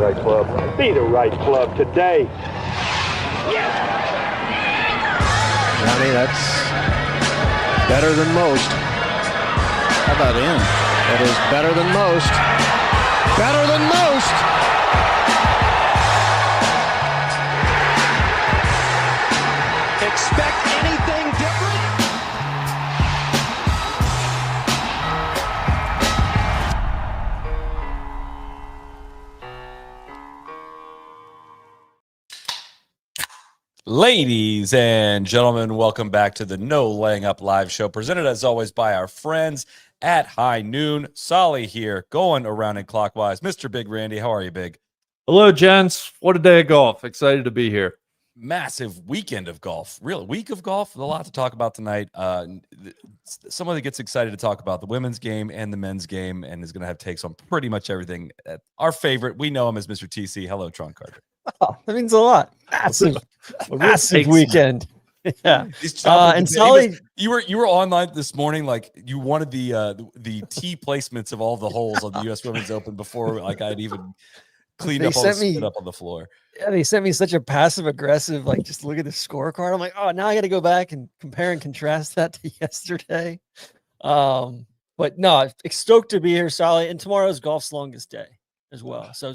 right club. Be the right club today. Johnny, that's better than most. How about in? That is better than most. Better than most. Expect anything different? Ladies and gentlemen, welcome back to the No Laying Up Live show, presented as always by our friends at High Noon. Solly here, going around in clockwise. Mr. Big Randy, how are you, Big? Hello, gents. What a day of golf. Excited to be here. Massive weekend of golf. Real week of golf. A lot to talk about tonight. Somebody gets excited to talk about the women's game and the men's game and is going to have takes on pretty much everything. Our favorite, we know him as Mr. TC. Hello, Tron Carter. Oh, that means a lot. Massive weekend. Yeah. And Solly, you were online this morning, like you wanted the tee placements of all the holes on the U.S. Women's Open before like I'd even cleaned up all the spit up on the floor. Yeah, they sent me such a passive aggressive, like just look at the scorecard. I'm like, oh, now I got to go back and compare and contrast that to yesterday. But no, stoked to be here, Solly. And tomorrow's golf's longest day as well. So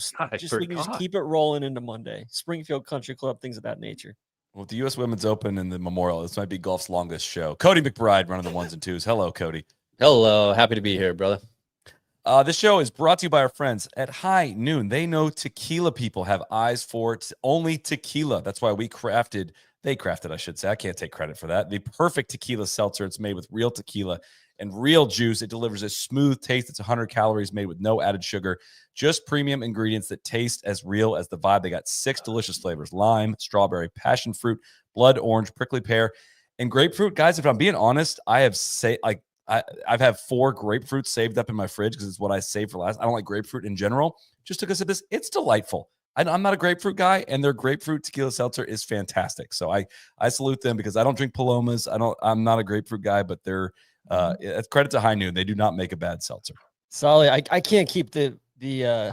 we can just keep it rolling into Monday. Springfield Country Club, things of that nature. Well, the U.S. Women's Open and the Memorial, this might be golf's longest show. Cody McBride running the ones and twos. Hello, Cody. Hello. Happy to be here, brother. This show is brought to you by our friends at High Noon. They know tequila people have eyes for only tequila. That's why they crafted, I should say. I can't take credit for that. The perfect tequila seltzer. It's made with real tequila and real juice. It delivers a smooth taste. It's 100 calories, made with no added sugar. Just premium ingredients that taste as real as the vibe. They got 6 delicious flavors: lime, strawberry, passion fruit, blood orange, prickly pear, and grapefruit. Guys, if I'm being honest, I've had 4 grapefruits saved up in my fridge because it's what I save for last. I don't like grapefruit in general. Just took a sip of this. It's delightful. I'm not a grapefruit guy, and their grapefruit tequila seltzer is fantastic. So I salute them because I don't drink Palomas. I'm not a grapefruit guy, but they're credit to High Noon. They do not make a bad seltzer. Solly, I can't keep the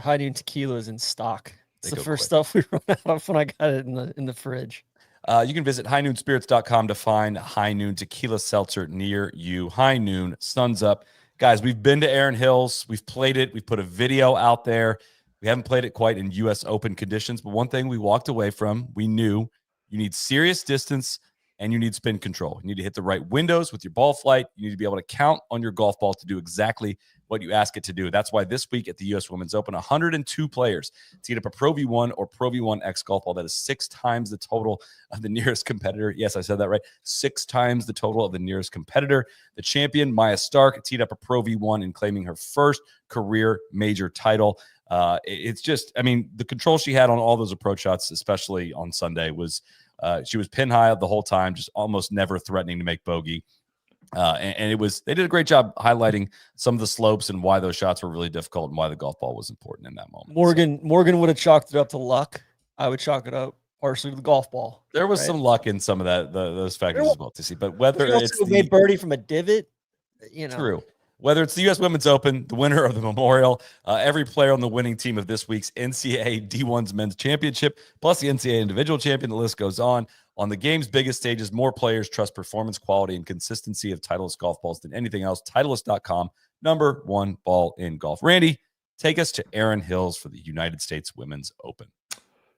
High Noon tequilas in stock. It's the first stuff we run out of when I got it in the fridge. You can visit highnoonspirits.com to find High Noon tequila seltzer near you. High Noon, sun's up. Guys, we've been to Erin Hills. We've played it. We've put a video out there. We haven't played it quite in U.S. Open conditions, but one thing we walked away from, we knew you need serious distance and you need spin control. You need to hit the right windows with your ball flight. You need to be able to count on your golf ball to do exactly what you ask it to do. That's why this week at the U.S. Women's Open, 102 players to get up a Pro V1 or Pro V1X golf ball. That is 6 times the total of the nearest competitor. Yes, I said that right. 6 times the total of the nearest competitor. The champion, Maja Stark, teed up a Pro V1 in claiming her first career major title. It's just, I mean, the control she had on all those approach shots, especially on Sunday, was she was pin high the whole time, just almost never threatening to make bogey. And they did a great job highlighting some of the slopes and why those shots were really difficult and why the golf ball was important in that moment. Morgan would have chalked it up to luck. I would chalk it up partially to the golf ball. There was some luck in some of those factors as well to see, but whether it's made birdie from a divot, true. Whether it's the U.S. Women's Open, the winner of the Memorial, every player on the winning team of this week's NCAA D1's Men's Championship, plus the NCAA Individual Champion, the list goes on. On the game's biggest stages, more players trust performance, quality, and consistency of Titleist golf balls than anything else. Titleist.com, #1 ball in golf. Randy, take us to Erin Hills for the United States Women's Open.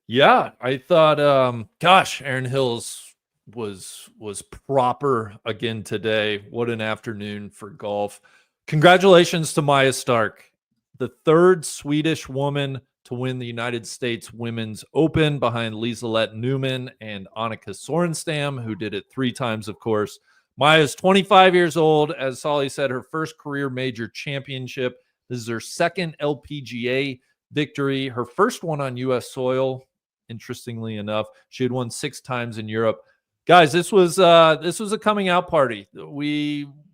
Yeah, I thought, Erin Hills was proper again today. What an afternoon for golf. Congratulations to Maja Stark, the 3rd Swedish woman to win the United States Women's Open behind Liselott Newman and Annika Sorenstam, who did it 3 times, of course. Maya's 25 years old. As Solly said, her first career major championship. This is her 2nd LPGA victory, her first one on U.S. soil, interestingly enough. She had won 6 times in Europe. Guys, this was a coming out party.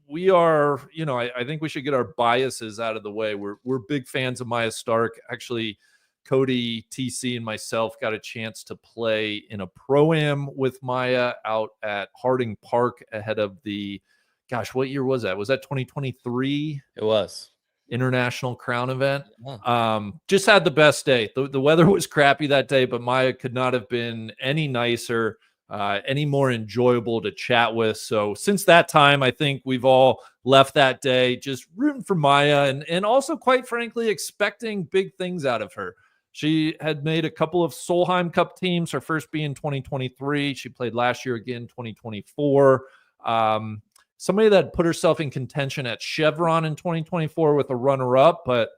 We are, I think we should get our biases out of the way. We're big fans of Maja Stark. Actually, Cody, TC, and myself got a chance to play in a pro-am with Maja out at Harding Park ahead of the, what year was that? Was that 2023? It was. International Crown event. Yeah. Just had the best day. The weather was crappy that day, but Maja could not have been any nicer, any more enjoyable to chat with. So since that time, I think we've all left that day just rooting for Maja and also, quite frankly, expecting big things out of her. She had made a couple of Solheim Cup teams, her first being 2023. She played last year again, 2024. Somebody that put herself in contention at Chevron in 2024 with a runner-up, but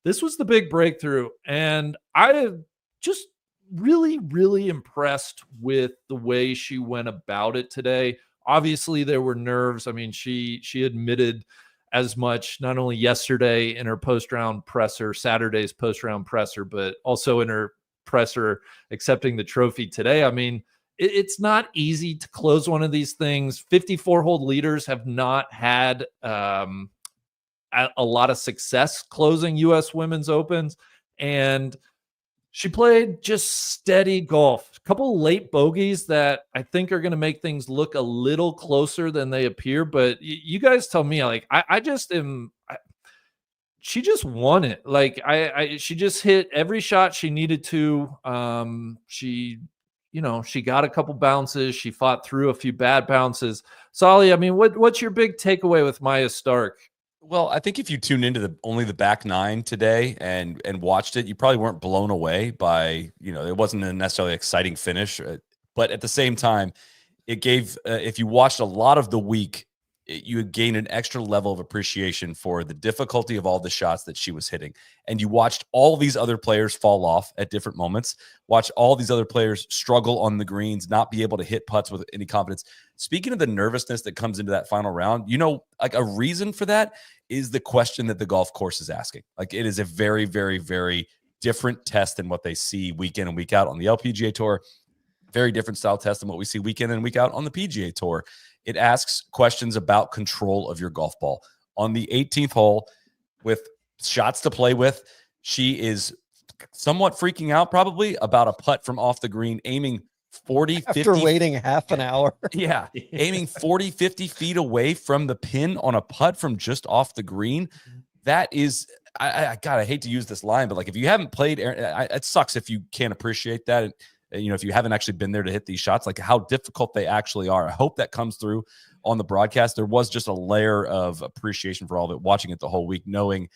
this was the big breakthrough. And I am just really, really impressed with the way she went about it today. Obviously, there were nerves. I mean, she admitted as much, not only yesterday in her post-round presser, Saturday's post-round presser, but also in her presser accepting the trophy today. I mean, it's not easy to close one of these things. 54-hole leaders have not had a lot of success closing U.S. Women's Opens, and she played just steady golf. A couple late bogeys that I think are going to make things look a little closer than they appear. But you guys tell me, like, I just am. She just won it. Like she just hit every shot she needed to. She got a couple bounces. She fought through a few bad bounces. Solly, I mean, what's your big takeaway with Maja Stark? Well, I think if you tuned into only the back nine today and watched it, you probably weren't blown away by, it wasn't a necessarily exciting finish, but at the same time, it gave, if you watched a lot of the week, you would gain an extra level of appreciation for the difficulty of all the shots that she was hitting. And you watched all these other players fall off at different moments, watch all these other players struggle on the greens, not be able to hit putts with any confidence. Speaking of the nervousness that comes into that final round, like a reason for that is the question that the golf course is asking. Like, it is a very, very, very different test than what they see week in and week out on the LPGA Tour. Very different style test than what we see week in and week out on the PGA Tour. It asks questions about control of your golf ball. On the 18th hole, with shots to play with, she is somewhat freaking out probably about a putt from off the green, aiming 40, After 50. waiting half an hour. Yeah, aiming 40, 50 feet away from the pin on a putt from just off the green. That is, I hate to use this line, but like, if you haven't played, it sucks if you can't appreciate that. If you haven't actually been there to hit these shots, like how difficult they actually are. I hope that comes through on the broadcast. There was just a layer of appreciation for all of it, watching it the whole week, knowing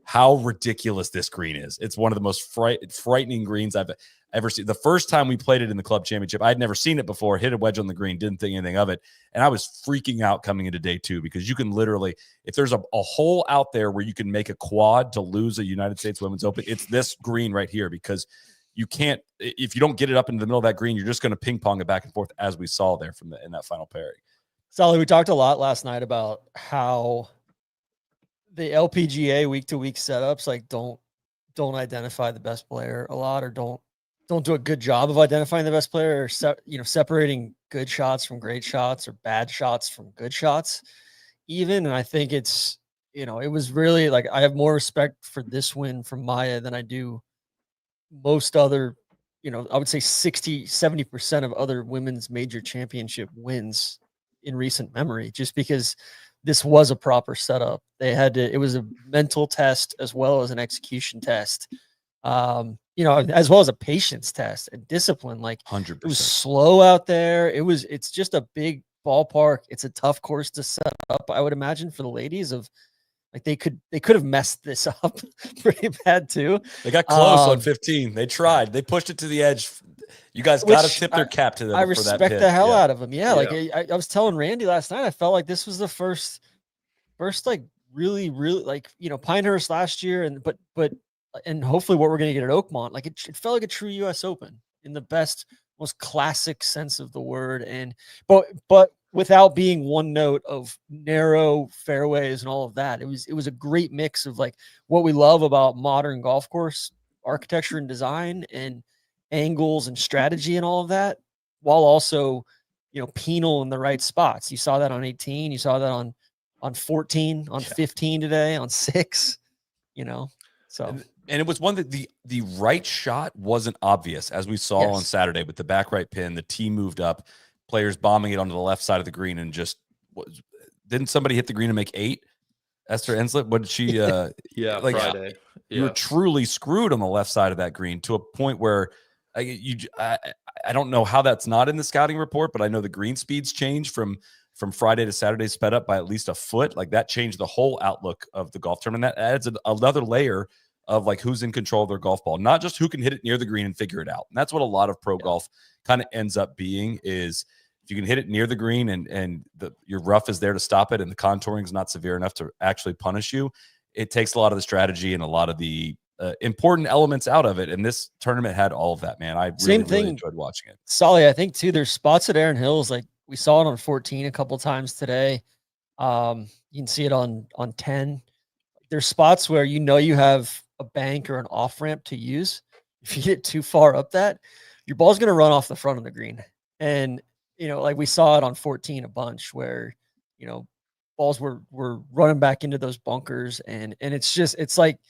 how ridiculous this green is. It's one of the most frightening greens I've ever seen. The first time we played it in the club championship, I'd never seen it before, hit a wedge on the green, didn't think anything of it. And I was freaking out coming into day two, because you can literally, if there's a hole out there where you can make a quad to lose a United States Women's Open, it's this green right here, because you can't, if you don't get it up into the middle of that green, you're just going to ping pong it back and forth, as we saw there in that final pairing. Sally, we talked a lot last night about how the LPGA week-to-week setups like don't identify the best player a lot, or don't do a good job of identifying the best player, or separating good shots from great shots, or bad shots from good shots even. And I think it's, it was really like, I have more respect for this win from Maja than I do most other, I would say 60-70% of other women's major championship wins in recent memory, just because this was a proper setup. It was a mental test as well as an execution test, as well as a patience test and discipline. Like 100%. It was slow out there. It's just a big ballpark. It's a tough course to set up, I would imagine, for the ladies. Like they could have messed this up pretty bad too. They got close on 15. They tried. They pushed it to the edge. You guys got to tip their cap to them. I for respect that the hell out of them. Yeah. Like I was telling Randy last night, I felt like this was the first like really, really, like, Pinehurst last year, and hopefully what we're going to get at Oakmont. Like it felt like a true US Open in the best, most classic sense of the word. But without being one note of narrow fairways and all of that. It was a great mix of like what we love about modern golf course architecture and design and angles and strategy and all of that, while also, penal in the right spots. You saw that on 18, you saw that on 14, on 15 today, on 6, so. And it was one that the right shot wasn't obvious, as we saw on Saturday with the back right pin. The tee moved up, players bombing it onto the left side of the green, and just didn't somebody hit the green and make 8? Esther Enslet, what did she Yeah, like Friday. you were truly screwed on the left side of that green to a point where I don't know how that's not in the scouting report, but I know the green speeds changed from Friday to Saturday, sped up by at least a foot. Like that changed the whole outlook of the golf tournament. That adds another layer of like who's in control of their golf ball, not just who can hit it near the green and figure it out. And that's what a lot of pro golf kind of ends up being, is if you can hit it near the green and your rough is there to stop it and the contouring is not severe enough to actually punish you, it takes a lot of the strategy and a lot of the important elements out of it. And this tournament had all of that, man. I really enjoyed watching it. Solly, I think too, there's spots at Erin Hills, like we saw it on 14 a couple times today. You can see it on 10. There's spots where you have a bank or an off ramp to use. If you get too far up that, your ball's going to run off the front of the green. And, like we saw it on 14 a bunch where, balls were running back into those bunkers. And it's like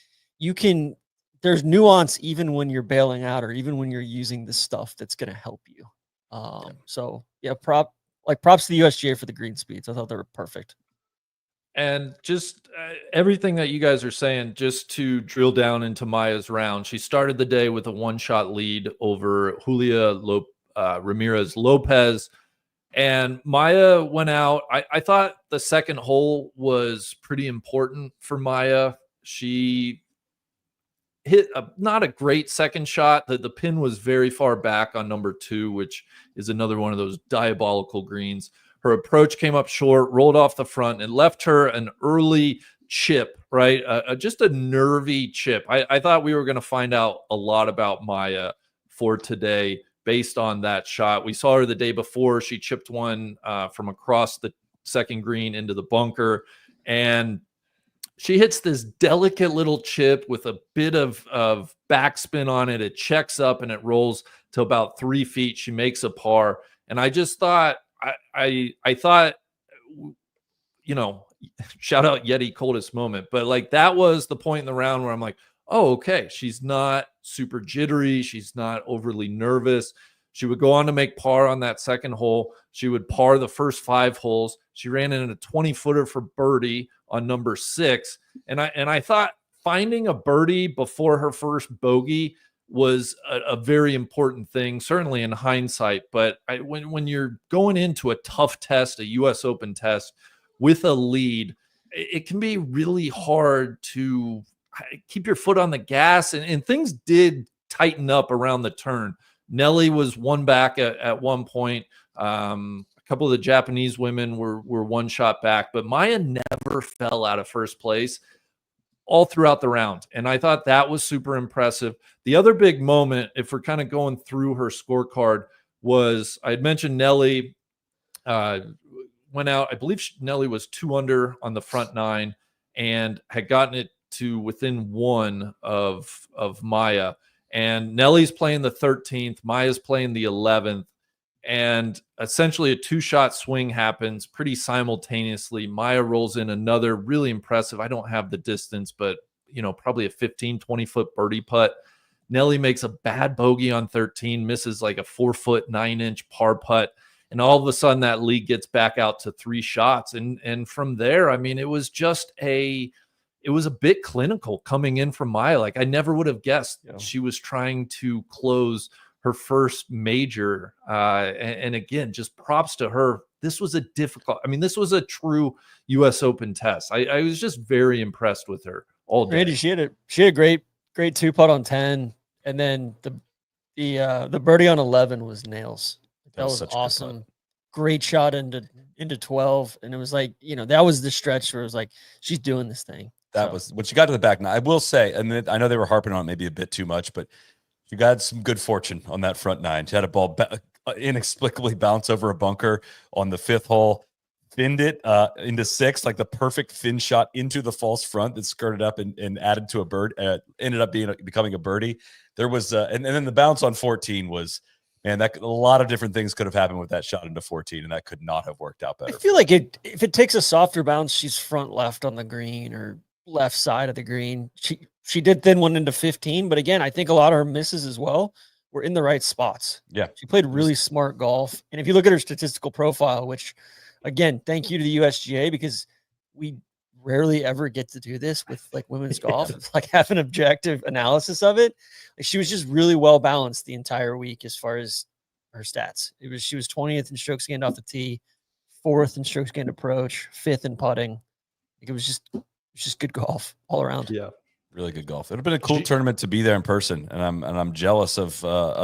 there's nuance even when you're bailing out or even when you're using the stuff that's going to help you. So yeah, props to the USGA for the green speeds. I thought they were perfect. And just everything that you guys are saying, just to drill down into Maya's round, she started the day with a one-shot lead over Julia Ramirez Lopez. And Maja went out. I thought the second hole was pretty important for Maja. She hit not a great second shot. The pin was very far back on number 2, which is another one of those diabolical greens. Her approach came up short, rolled off the front, and left her an early chip, right? Just a nervy chip. I thought we were going to find out a lot about Maja for today based on that shot. We saw her the day before. She chipped one from across the second green into the bunker, and she hits this delicate little chip with a bit of backspin on it. It checks up and it rolls to about 3 feet. She makes a par. And I just thought, I thought, shout out Yeti coldest moment, but like that was the point in the round where I'm like, oh, okay, she's not super jittery. She's not overly nervous. She would go on to make par on that second hole. She would par the first 5 holes. She ran in a 20-footer for birdie on number 6. And I thought finding a birdie before her first bogey was a very important thing, certainly in hindsight. But when you're going into a tough test, a U.S. Open test with a lead, it can be really hard to keep your foot on the gas. And things did tighten up around the turn. Nelly was one back at one point. A couple of the Japanese women were one shot back, but Maja never fell out of first place all throughout the round. And I thought that was super impressive. The other big moment, if we're kind of going through her scorecard, was I had mentioned Nelly went out. I believe Nelly was 2 under on the front 9 and had gotten it to within 1 of Maja. And Nelly's playing the 13th. Maya's playing the 11th. And essentially a 2-shot swing happens pretty simultaneously. Maja rolls in another really impressive, I don't have the distance, but probably a 15, 20-foot birdie putt. Nelly makes a bad bogey on 13, misses like a 4-foot, 9-inch par putt. And all of a sudden that lead gets back out to 3 shots. And from there, I mean, it was a bit clinical coming in from Maja. Like I never would have guessed she was trying to close her first major. And again, just props to her. This was this was a true U.S. Open test. I was just very impressed with her all day. Randy, she had a great 2-putt on 10. And then the birdie on 11 was nails. That was awesome. Great shot into 12. And it was like, that was the stretch where it was like, she's doing this thing. That was when she got to the back nine. I will say, and I know they were harping on it maybe a bit too much, but she got some good fortune on that front 9. She had a ball inexplicably bounce over a bunker on the 5th hole, finned it into 6, like the perfect fin shot into the false front that skirted up and added to a bird. Ended up becoming a birdie. There was and then the bounce on 14 was. And that a lot of different things could have happened with that shot into 14, and that could not have worked out better. I feel like if it takes a softer bounce, she's front left on the green or left side of the green. She did thin one into 15, but again, I think a lot of her misses as well were in the right spots. Yeah, she played really smart golf. And if you look at her statistical profile, which again, thank you to the USGA, because we rarely ever get to do this with like women's golf. It's like have an objective analysis of it. Like she was just really well balanced the entire week as far as her stats. She was 20th in strokes gained off the tee, 4th in strokes gained approach, 5th in putting. Like it was just good golf all around. Yeah. Really good golf. It would have been a cool tournament to be there in person, and I'm jealous of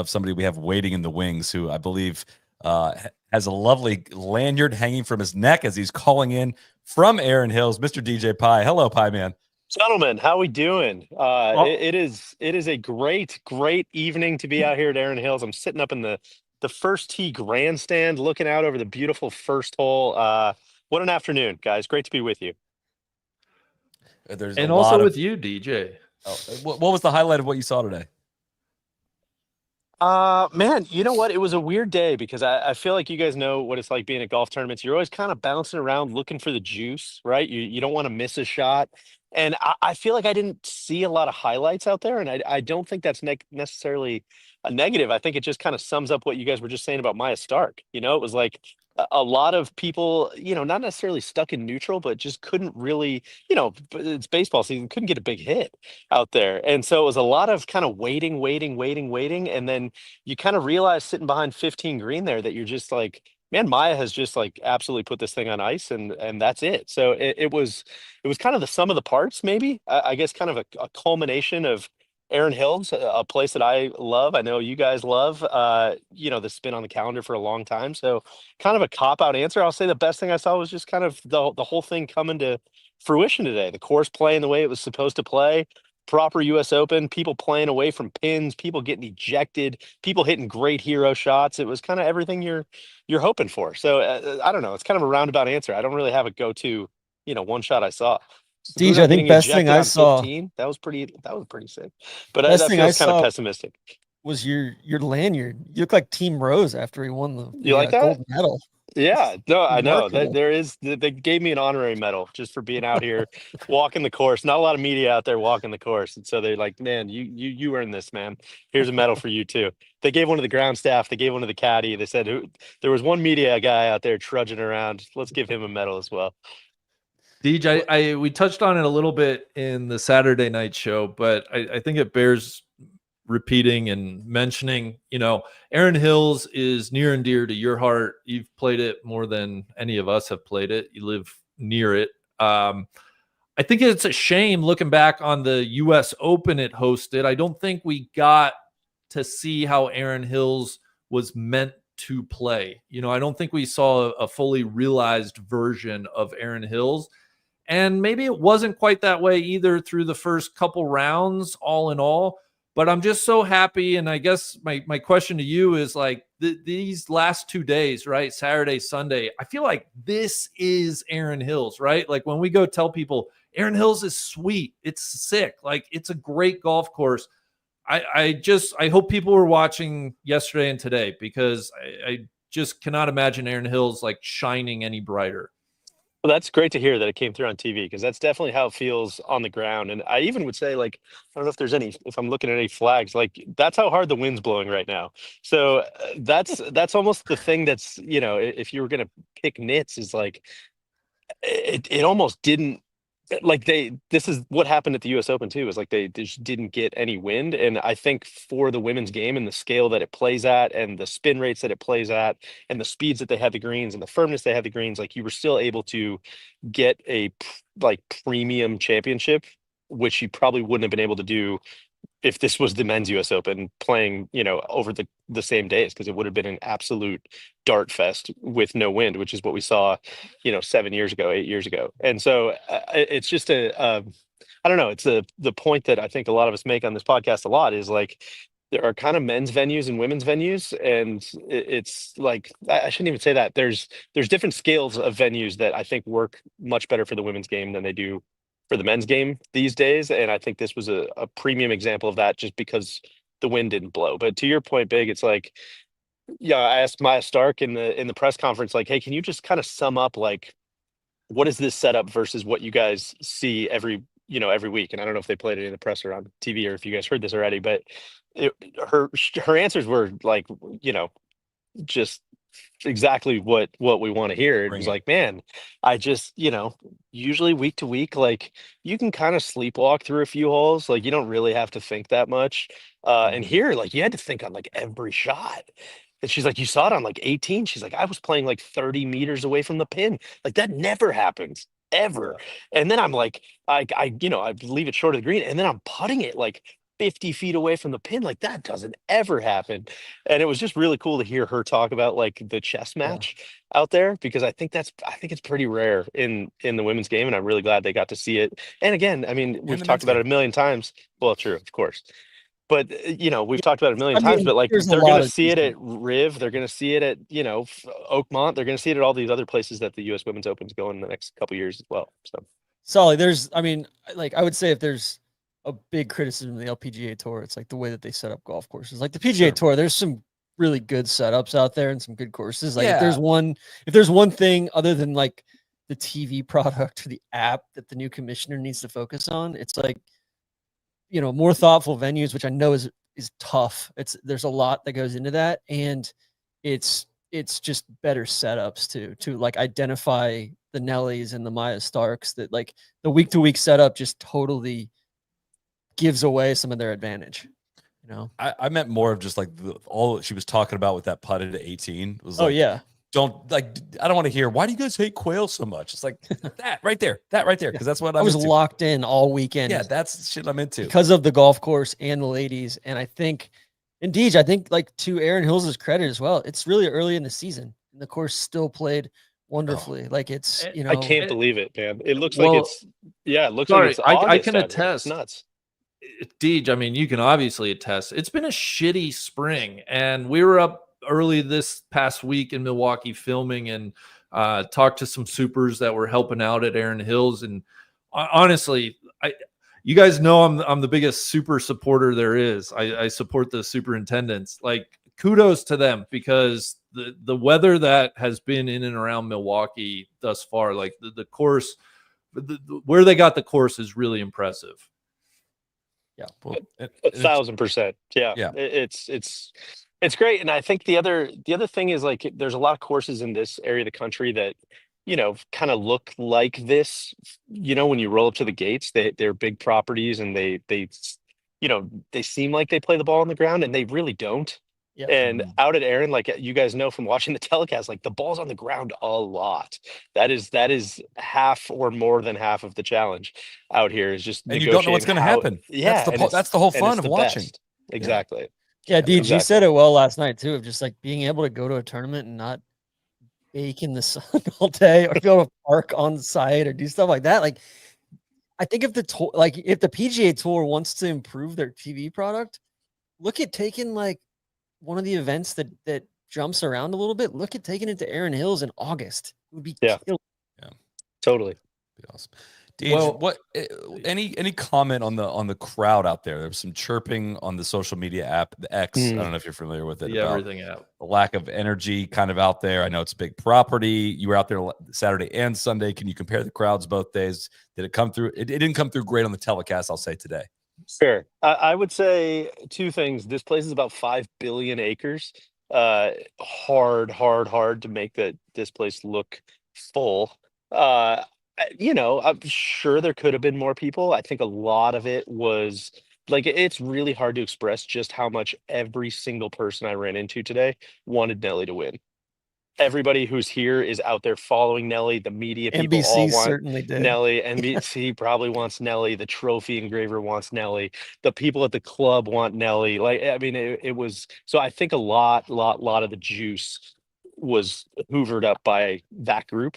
somebody we have waiting in the wings who I believe has a lovely lanyard hanging from his neck as he's calling in from Erin Hills, Mr. DJ Pie. Hello, Pie Man. Gentlemen, how we doing? It is a great evening to be out here at Erin Hills. I'm sitting up in the first tee grandstand, looking out over the beautiful first hole. What an afternoon, guys! Great to be with you. There's and also with you, DJ. Oh, what was the highlight of what you saw today? Man, you know what? It was a weird day because I feel like you guys know what it's like being at golf tournaments. You're always kind of bouncing around looking for the juice, right? You don't want to miss a shot. And I feel like I didn't see a lot of highlights out there. And I don't think that's necessarily a negative. I think it just kind of sums up what you guys were just saying about Maja Stark. You know, it was like a lot of people, you know, not necessarily stuck in neutral, but just couldn't really, you know, it's baseball season, couldn't get a big hit out there. And so it was a lot of kind of waiting. And then you kind of realize sitting behind 15 green there that you're just like, man, Maya has just like absolutely put this thing on ice and that's it. So it was kind of the sum of the parts, maybe, I guess kind of a culmination of Erin Hills, a place that I love. I know you guys love, you know, this has been on the calendar for a long time. So kind of a cop-out answer. I'll say the best thing I saw was just kind of the whole thing coming to fruition today. The course playing the way it was supposed to play, proper US Open, people playing away from pins, people getting ejected, people hitting great hero shots. It was kind of everything you're hoping for. So I don't know. It's kind of a roundabout answer. I don't really have a go-to, you know, one shot I saw. DJ, I think best thing I saw 15, that was pretty sick. But best that thing I feels kind saw of pessimistic. was your lanyard. You look like Team Rose after he won the You like that? gold medal. Yeah, no, I know Remarkable. that they gave me an honorary medal just for being out here walking the course. Not a lot of media out there walking the course, and so they're like, "Man, you earned this, man. Here's a medal for you too." They gave one to the ground staff. They gave one to the caddy. They said there was one media guy out there trudging around. Let's give him a medal as well. DJ, we touched on it a little bit in the Saturday night show, but I think it bears repeating and mentioning. You know, Erin Hills is near and dear to your heart. You've played it more than any of us have played it. You live near it. I think it's a shame looking back on the US Open it hosted. I don't think we got to see how Erin Hills was meant to play. You know, I don't think we saw a fully realized version of Erin Hills. And maybe it wasn't quite that way either through the first couple rounds, all in all. But I'm just so happy. And I guess my question to you is like these last 2 days, right? Saturday, Sunday, I feel like this is Erin Hills, right? Like when we go tell people Erin Hills is sweet, it's sick, like it's a great golf course. I hope people were watching yesterday and today because I just cannot imagine Erin Hills like shining any brighter. Well, that's great to hear that it came through on TV because that's definitely how it feels on the ground. And I even would say, like, I don't know if I'm looking at any flags, like that's how hard the wind's blowing right now. So that's almost the thing that's, you know, if you were going to pick nits is like, it almost didn't, like this is what happened at the US Open too, is like they just didn't get any wind. And I think for the women's game and the scale that it plays at and the spin rates that it plays at and the speeds that they had the greens and the firmness they had the greens, like you were still able to get a like premium championship, which you probably wouldn't have been able to do if this was the men's US Open playing, you know, over the same days, because it would have been an absolute dart fest with no wind, which is what we saw, you know, 8 years ago. And so it's just I don't know. It's the point that I think a lot of us make on this podcast a lot is like, there are kind of men's venues and women's venues. And it's like, I shouldn't even say that there's different scales of venues that I think work much better for the women's game than they do for the men's game these days. And I think this was a premium example of that just because the wind didn't blow. But to your point, Big, it's like, yeah, I asked Maja Stark in the press conference, like, hey, can you just kind of sum up like what is this setup versus what you guys see every week? And I don't know if they played it in the press or on TV or if you guys heard this already, but her answers were like, you know, just exactly what we want to hear. It Bring was it. like, man, I just, usually week to week, like you can kind of sleepwalk through a few holes. Like you don't really have to think that much. And here, like you had to think on like every shot. And she's like, you saw it on like 18. She's like, I was playing like 30 meters away from the pin. Like that never happens ever. And then I'm like, I leave it short of the green, and then I'm putting it like 50 feet away from the pin. Like that doesn't ever happen. And it was just really cool to hear her talk about like the chess match out there, because I think it's pretty rare in the women's game, and I'm really glad they got to see it. And again, I mean, we've the talked men's about game. it a million times. Well, true, of course. But we've talked about it a million I times, mean, but like there's a they're lot going to of see it at decent- Riv, they're going to see it at, Oakmont, they're going to see it at all these other places that the US Women's Open's going in the next couple years as well. So Solly, I mean, like I would say if there's a big criticism of the LPGA Tour, it's like the way that they set up golf courses. Like the PGA Tour, there's some really good setups out there and some good courses. Like if there's one thing other than like the TV product or the app that the new commissioner needs to focus on, it's like, more thoughtful venues, which I know is tough. There's a lot that goes into that, and it's just better setups to like identify the Nellies and the Maja Starks, that like the week to week setup just totally gives away some of their advantage. I meant more of just like all she was talking about with that putt at 18 was Oh like, yeah. I don't want to hear, why do you guys hate quail so much? It's like that right there. Because that's what I was into. locked in all weekend. Yeah, that's the shit I'm into. Because of the golf course and the ladies. And I think like to Erin Hills' credit as well, it's really early in the season and the course still played wonderfully. Like it's, I can't believe it, man. It looks Well, like it's like it's I August can out here. attest. It's nuts. Deej, I mean, you can obviously attest. It's been a shitty spring, and we were up early this past week in Milwaukee filming, and talked to some supers that were helping out at Erin Hills. And honestly, you guys know I'm the biggest super supporter there is. I support the superintendents. Like kudos to them, because the weather that has been in and around Milwaukee thus far, like the course, where they got the course is really impressive. Yeah, well, 1,000%. Yeah. It's great. And I think the other thing is like there's a lot of courses in this area of the country that kind of look like this. When you roll up to the gates, they're big properties, and they seem like they play the ball on the ground, and they really don't. Yep. And out at Erin, like you guys know from watching the telecast, like the ball's on the ground a lot. That is half or more than half of the challenge out here, is just and you don't know what's going to happen. Yeah, that's the whole fun of watching. Best. Exactly. Yeah, Deej, exactly. you said it well last night too, of just like being able to go to a tournament and not bake in the sun all day, or be able to park on site or do stuff like that. Like, I think if the PGA Tour wants to improve their TV product, look at taking like one of the events that jumps around a little bit. Look at taking it to Erin Hills in August. It would be killer. Yeah, totally. Be awesome. Deej, what any comment on the crowd out there? There was some chirping on the social media app, the X. I don't know if you're familiar with it. The everything app. The lack of energy kind of out there. I know it's a big property. You were out there Saturday and Sunday. Can you compare the crowds both days? Did it come through? It didn't come through great on the telecast, I'll say today. Sure. I would say two things. This place is about 5 billion acres. Hard to make this place look full. I'm sure there could have been more people. I think a lot of it was like, it's really hard to express just how much every single person I ran into today wanted Nelly to win. Everybody who's here is out there following Nelly. The media people NBC all want certainly did. Nelly. NBC probably wants Nelly. The trophy engraver wants Nelly. The people at the club want Nelly. Like, I mean, it was, so I think a lot of the juice was hoovered up by that group,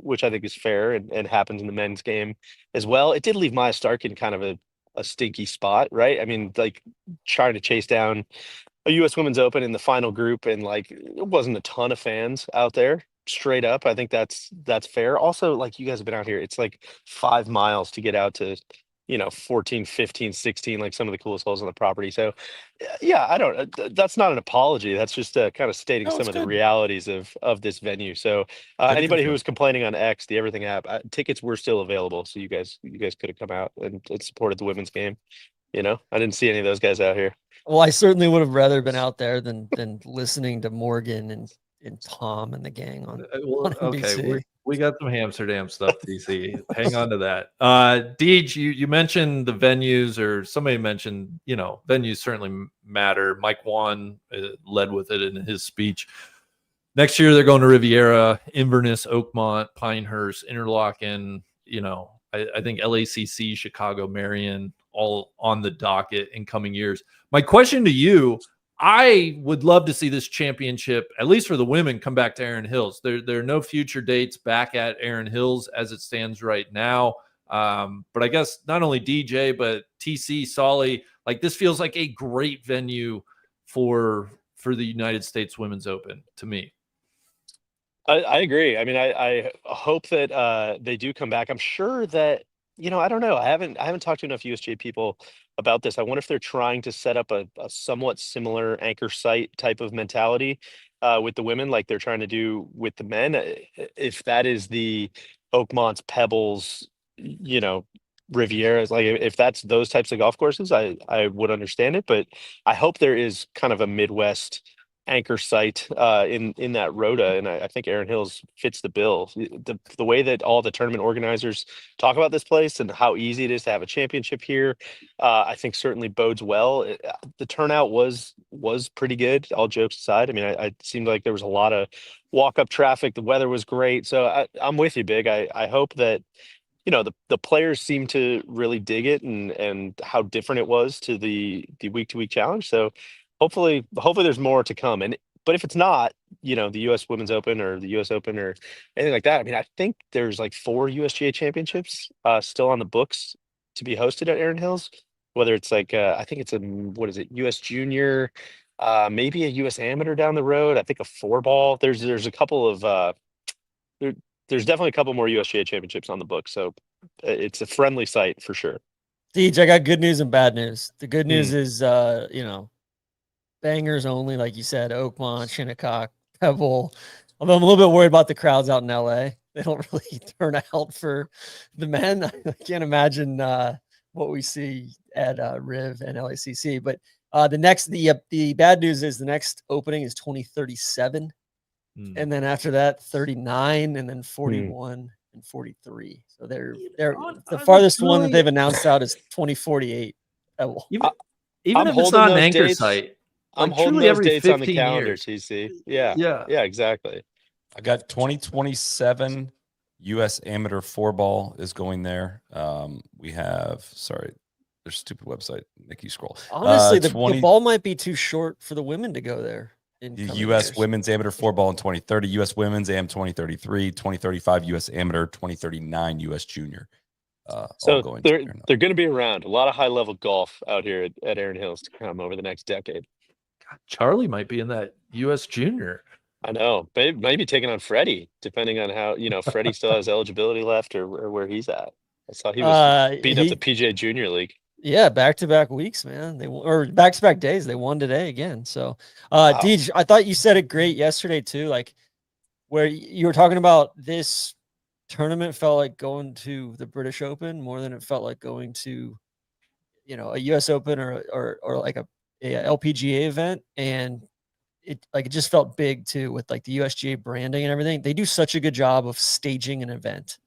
which I think is fair and happens in the men's game as well. It did leave Maja Stark in kind of a stinky spot, right? I mean, like trying to chase down a US Women's Open in the final group, and like it wasn't a ton of fans out there, straight up. I think that's fair. Also, like you guys have been out here, it's like 5 miles to get out to 14, 15, 16, like some of the coolest holes on the property. So yeah, I don't, that's not an apology. That's just kind of stating some of the realities of this venue. So anybody who was complaining on X, the Everything app, tickets were still available. So you guys could have come out and supported the women's game. I didn't see any of those guys out here. Well, I certainly would have rather been out there than listening to Morgan and and Tom and the gang on Okay, NBC. we got some Amsterdam stuff, DC. Hang on to that. Deej, you mentioned the venues, or somebody mentioned, venues certainly matter. Mike Wan led with it in his speech. Next year, they're going to Riviera, Inverness, Oakmont, Pinehurst, Interlaken. I think LACC, Chicago, Marion, all on the docket in coming years. My question to you, I would love to see this championship, at least for the women, come back to Erin Hills. There are no future dates back at Erin Hills as it stands right now. But I guess not only DJ, but TC, Solly, like this feels like a great venue for the United States Women's Open to me. I agree. I mean, I hope that they do come back. I'm sure that, I don't know. I haven't talked to enough USGA people about this. I wonder if they're trying to set up a somewhat similar anchor site type of mentality with the women, like they're trying to do with the men. If that is the Oakmont's, Pebbles, Rivieras, like if that's those types of golf courses, I would understand it. But I hope there is kind of a Midwest anchor site in that rota, and I think Erin Hills fits the bill. The way that all the tournament organizers talk about this place and how easy it is to have a championship here, I think certainly bodes well. The turnout was pretty good, all jokes aside. I mean, I seemed like there was a lot of walk-up traffic. The weather was great, so I'm with you, Big. I hope that the players seem to really dig it and how different it was to the week-to-week challenge. So hopefully there's more to come. But if it's not, the US Women's Open or the US Open or anything like that, I mean, I think there's like 4 USGA championships still on the books to be hosted at Erin Hills. Whether it's like I think it's US Junior, maybe a US Amateur down the road. I think a 4-ball. There's a couple of there's definitely a couple more USGA championships on the book. So it's a friendly site for sure. Deej, I got good news and bad news. The good news is bangers only, like you said, Oakmont, Shinnecock, Pebble. Although I'm a little bit worried about the crowds out in LA. They don't really turn out for the men. I can't imagine what we see at Riv and LACC. But the bad news is the next opening is 2037. And then after that, 39, and then 41 and 43. So they're the farthest one that they've announced out is 2048. Even if it's not an anchor site. I'm holding those dates on the calendar, TC. Yeah, exactly. I got 2027 U.S. Amateur 4-ball is going there. We have, sorry, there's a stupid website. Make you scroll. Honestly, the ball might be too short for the women to go there. The U.S. Women's Amateur 4-ball in 2030, U.S. Women's AM 2033, 2035 U.S. Amateur, 2039 U.S. Junior. So they're going to be around. A lot of high-level golf out here at Erin Hills to come over the next decade. God, Charlie might be in that U.S. Junior. I know. Maybe taking on Freddie, depending on how, Freddie still has eligibility left or where he's at. I saw he was beating up the PGA Junior League. Yeah, back-to-back weeks, man. Or back-to-back days. They won today again. So, Deej, I thought you said it great yesterday too. Like where you were talking about this tournament felt like going to the British Open more than it felt like going to, a US Open or like a LPGA event, and it just felt big too with like the USGA branding and everything. They do such a good job of staging an event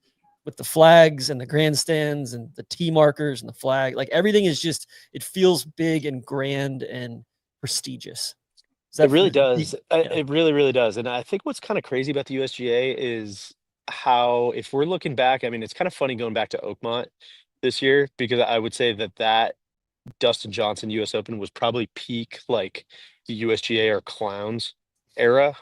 with the flags and the grandstands and the tee markers and the flag. Like everything is just, it feels big and grand and prestigious. It really does. It really, really does. And I think what's kind of crazy about the USGA is how, if we're looking back, I mean, it's kind of funny going back to Oakmont this year, because I would say that Dustin Johnson US Open was probably peak, like the USGA or clowns era.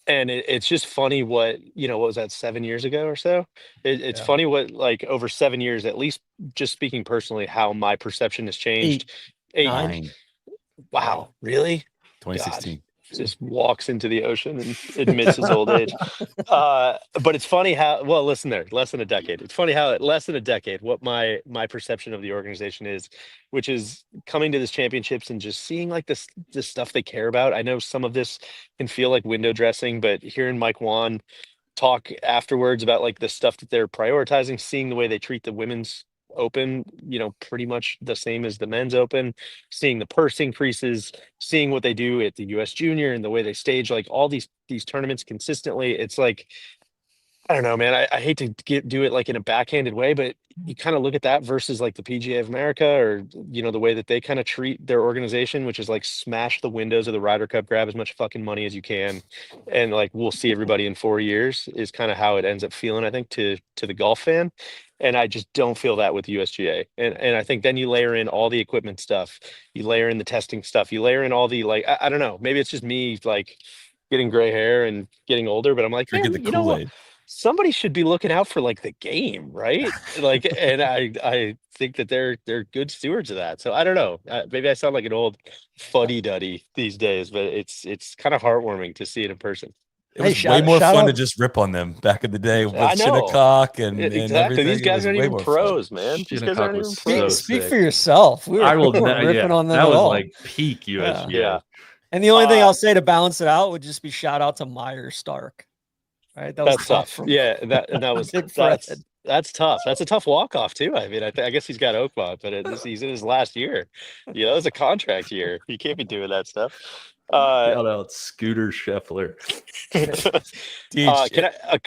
And it's just funny what was that, 7 years ago or so? It's funny what, like, over 7 years, at least just speaking personally, how my perception has changed. 9. Wow, really? 2016. God, just walks into the ocean and admits his old age. But it's funny how, well, listen there, less than a decade. It's funny how less than a decade, what my perception of the organization is, which is coming to this championships and just seeing like this stuff they care about. I know some of this can feel like window dressing, but hearing Mike Wan talk afterwards about like the stuff that they're prioritizing, seeing the way they treat the women's Open, pretty much the same as the Men's Open, seeing the purse increases, seeing what they do at the US Junior and the way they stage like all these tournaments consistently. It's like, I don't know, man. I hate to do it like in a backhanded way, but you kind of look at that versus like the PGA of America, or the way that they kind of treat their organization, which is like smash the windows of the Ryder Cup, grab as much fucking money as you can, and like we'll see everybody in 4 years, is kind of how it ends up feeling, I think, to the golf fan. And I just don't feel that with USGA. And I think then you layer in all the equipment stuff, you layer in the testing stuff, you layer in all the like, I don't know, maybe it's just me like getting gray hair and getting older, but I'm like, Drinking man, the you know what? Kool-Aid. Somebody should be looking out for like the game, right? Like, and I think that they're good stewards of that. So I don't know. Maybe I sound like an old fuddy duddy these days, but it's kind of heartwarming to see it in person. It was way more fun to just rip on them back in the day with I know. Shinnecock and Exactly. everything. These It guys was aren't way even more fun. pros, man. These guys Shinnecock aren't even was pros. Speak for yourself. We were, I will we weren't ripping on them that at was all. like peak USGA. Yeah. And the only thing I'll say to balance it out would just be shout out to Maja Stark. Right, that was That's tough. Yeah, that was Big Fred. that's tough. That's a tough walk off too. I mean, I guess he's got Oakmont, but he's in his last year. It's a contract year. You can't be doing that stuff. Shout out Scooter Scheffler. Can a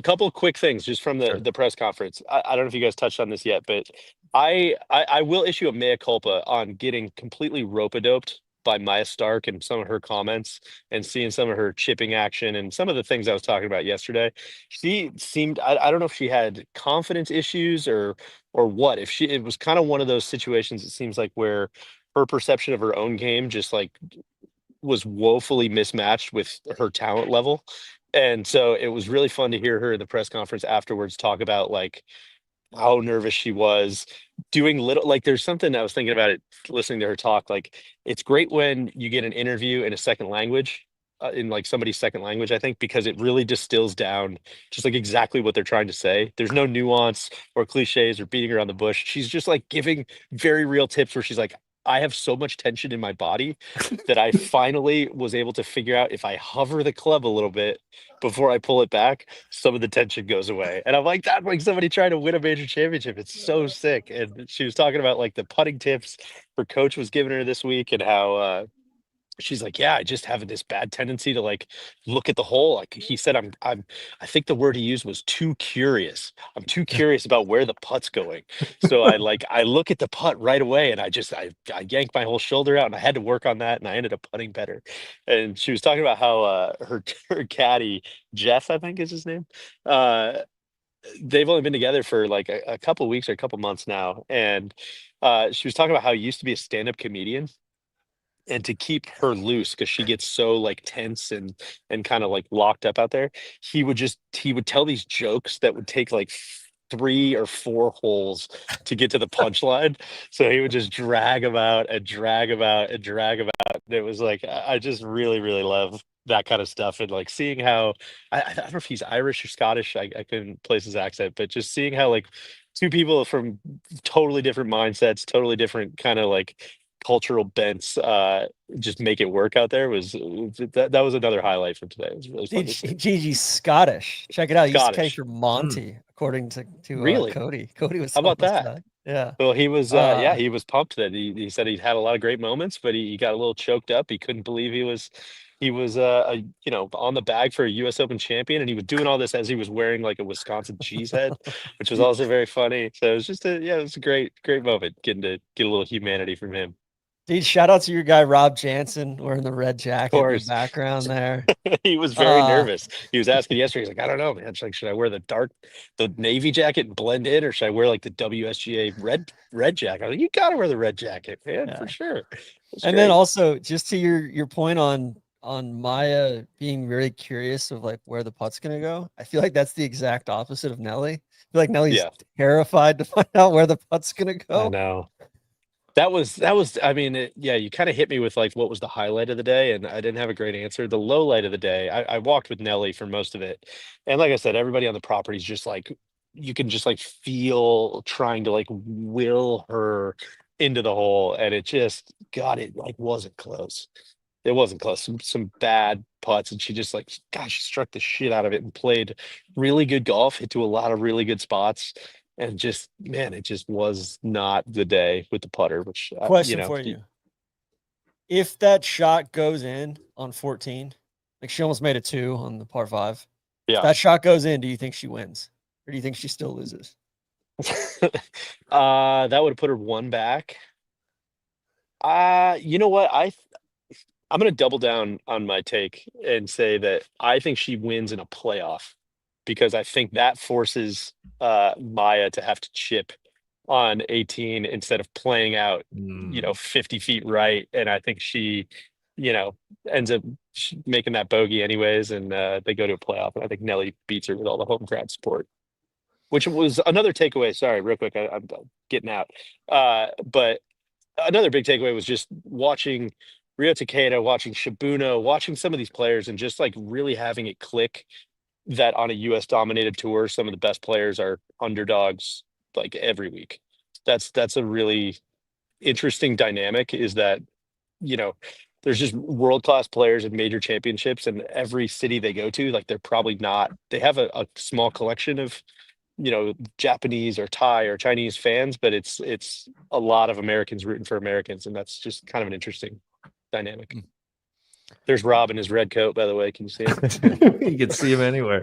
couple quick things just from the press conference. I don't know if you guys touched on this yet, but I will issue a mea culpa on getting completely rope-a-doped by Maja Stark and some of her comments, and seeing some of her chipping action and some of the things I was talking about yesterday. She seemed, I don't know if she had confidence issues or what. It was kind of one of those situations, it seems like, where her perception of her own game just like was woefully mismatched with her talent level. And so it was really fun to hear her in the press conference afterwards talk about like how nervous she was, doing little, like there's something I was thinking about it listening to her talk. Like, it's great when you get an interview in a second language, in like somebody's second language, I think, because it really distills down just like exactly what they're trying to say. There's no nuance or cliches or beating around the bush. She's just like giving very real tips where she's like, I have so much tension in my body that I finally was able to figure out, if I hover the club a little bit before I pull it back, some of the tension goes away. And I'm like, that's like somebody trying to win a major championship. It's so sick. And she was talking about like the putting tips her coach was giving her this week, and how she's like, yeah, I just have this bad tendency to like look at the hole. Like he said, I think the word he used was too curious. I'm too curious about where the putt's going. So I look at the putt right away, and I yank my whole shoulder out, and I had to work on that, and I ended up putting better. And she was talking about how her caddy, Jeff, I think is his name, they've only been together for like a couple weeks or a couple months now. And she was talking about how he used to be a stand-up comedian, and to keep her loose, because she gets so like tense and kind of like locked up out there, he would tell these jokes that would take like 3 or 4 holes to get to the punchline. So he would just drag them out and drag them out and drag them out. And it was like, I just really, really love that kind of stuff. And like seeing how, I don't know if he's Irish or Scottish, I couldn't place his accent, but just seeing how like two people from totally different mindsets, totally different kind of like cultural bents, just make it work out there, that was another highlight from today. It was really fun to see. Gigi's Scottish. Check it out. He used to Scottish. play for Monty, according to Really? Cody. Cody was How about telling us that? Yeah. Well, he was he was pumped that he said he'd had a lot of great moments, but he got a little choked up. He couldn't believe he was on the bag for a US Open champion, and he was doing all this as he was wearing like a Wisconsin cheese head, which was also very funny. So it was just it was a great moment getting to get a little humanity from him. Dude, shout out to your guy Rob Jansen wearing the red jacket in the background there. He was very nervous. He was asking yesterday, he's like, I don't know, man. Like, should I wear the navy jacket and blend in, or should I wear like the WSGA red jacket? I was like, you gotta wear the red jacket, man, for sure. And then also, just to your point on Maja being very curious of like where the putt's gonna go, I feel like that's the exact opposite of Nelly. I feel like Nelly's terrified to find out where the putt's gonna go. I know. That was, I mean, you kind of hit me with like, what was the highlight of the day? And I didn't have a great answer. The low light of the day, I walked with Nelly for most of it. And like I said, everybody on the property is just like, you can just like feel trying to like will her into the hole. And it just, God, it like wasn't close. It wasn't close. Some bad putts. And she just like, gosh, she struck the shit out of it and played really good golf, hit to a lot of really good spots. and just, man, it just was not the day with the putter, which Question for you. If that shot goes in on 14, like she almost made a 2 on the par 5. Yeah. If that shot goes in, do you think she wins? Or do you think she still loses? That would have put her 1 back. You know what? I'm going to double down on my take and say that I think she wins in a playoff, because I think that forces Maja to have to chip on 18 instead of playing out, 50 feet right. And I think she, ends up making that bogey anyways, and they go to a playoff. And I think Nelly beats her with all the home crowd support, which was another takeaway. Sorry, real quick, I'm getting out. But another big takeaway was just watching Rio Takeda, watching Shibuno, watching some of these players, and just like really having it click that on a US dominated tour, some of the best players are underdogs like every week. That's a really interesting dynamic, is that, there's just world-class players in major championships, and every city they go to, like they're probably not, they have a small collection of, Japanese or Thai or Chinese fans, but it's a lot of Americans rooting for Americans. And that's just kind of an interesting dynamic. There's Rob in his red coat, by the way. Can you see him? You can see him anywhere.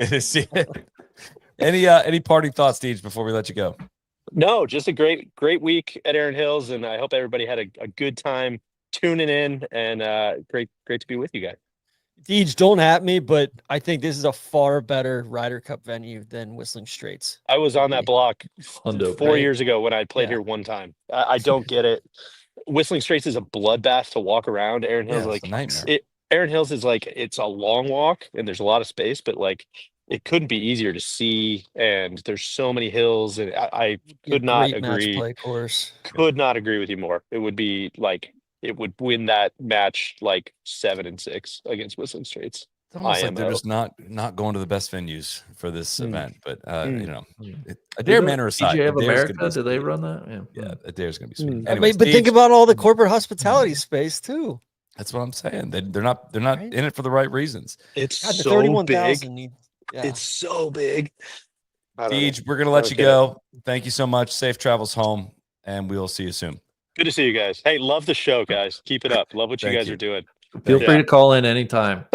Any parting thoughts, Deej, before we let you go? No, just a great week at Erin Hills, and I hope everybody had a good time tuning in, and great to be with you guys. Deej, don't at me, but I think this is a far better Ryder Cup venue than Whistling Straits. I was on that block 4 years ago when I played Yeah. here one time. I don't get it. Whistling Straits is a bloodbath to walk around. Erin Hills, it's a nightmare. Erin Hills is like, it's a long walk and there's a lot of space, but like it couldn't be easier to see. And there's so many hills, and I could not Great match agree. play course. Could not agree with you more. It would be like, it would win that match like 7-6 against Whistling Straits. It's almost like IMO. they're just not going to the best venues for this event. But Mm. Adair Manor aside, PGA of Adair's America, gonna be do they sweet. run that? Yeah, Adair's gonna be sweet. I Anyways, mean, but think Deej, about all the corporate hospitality space too. that's what I'm saying. They're not Right? in it for the right reasons. It's God, the so 31,000. big. Yeah. It's so big. I don't know. Deej, we're gonna let you Okay. go. Thank you so much. Safe travels home, and we'll see you soon. Good to see you guys. Hey, love the show, guys. Keep it up. Love what you Thank guys you. are doing. Feel Yeah. free to call in anytime.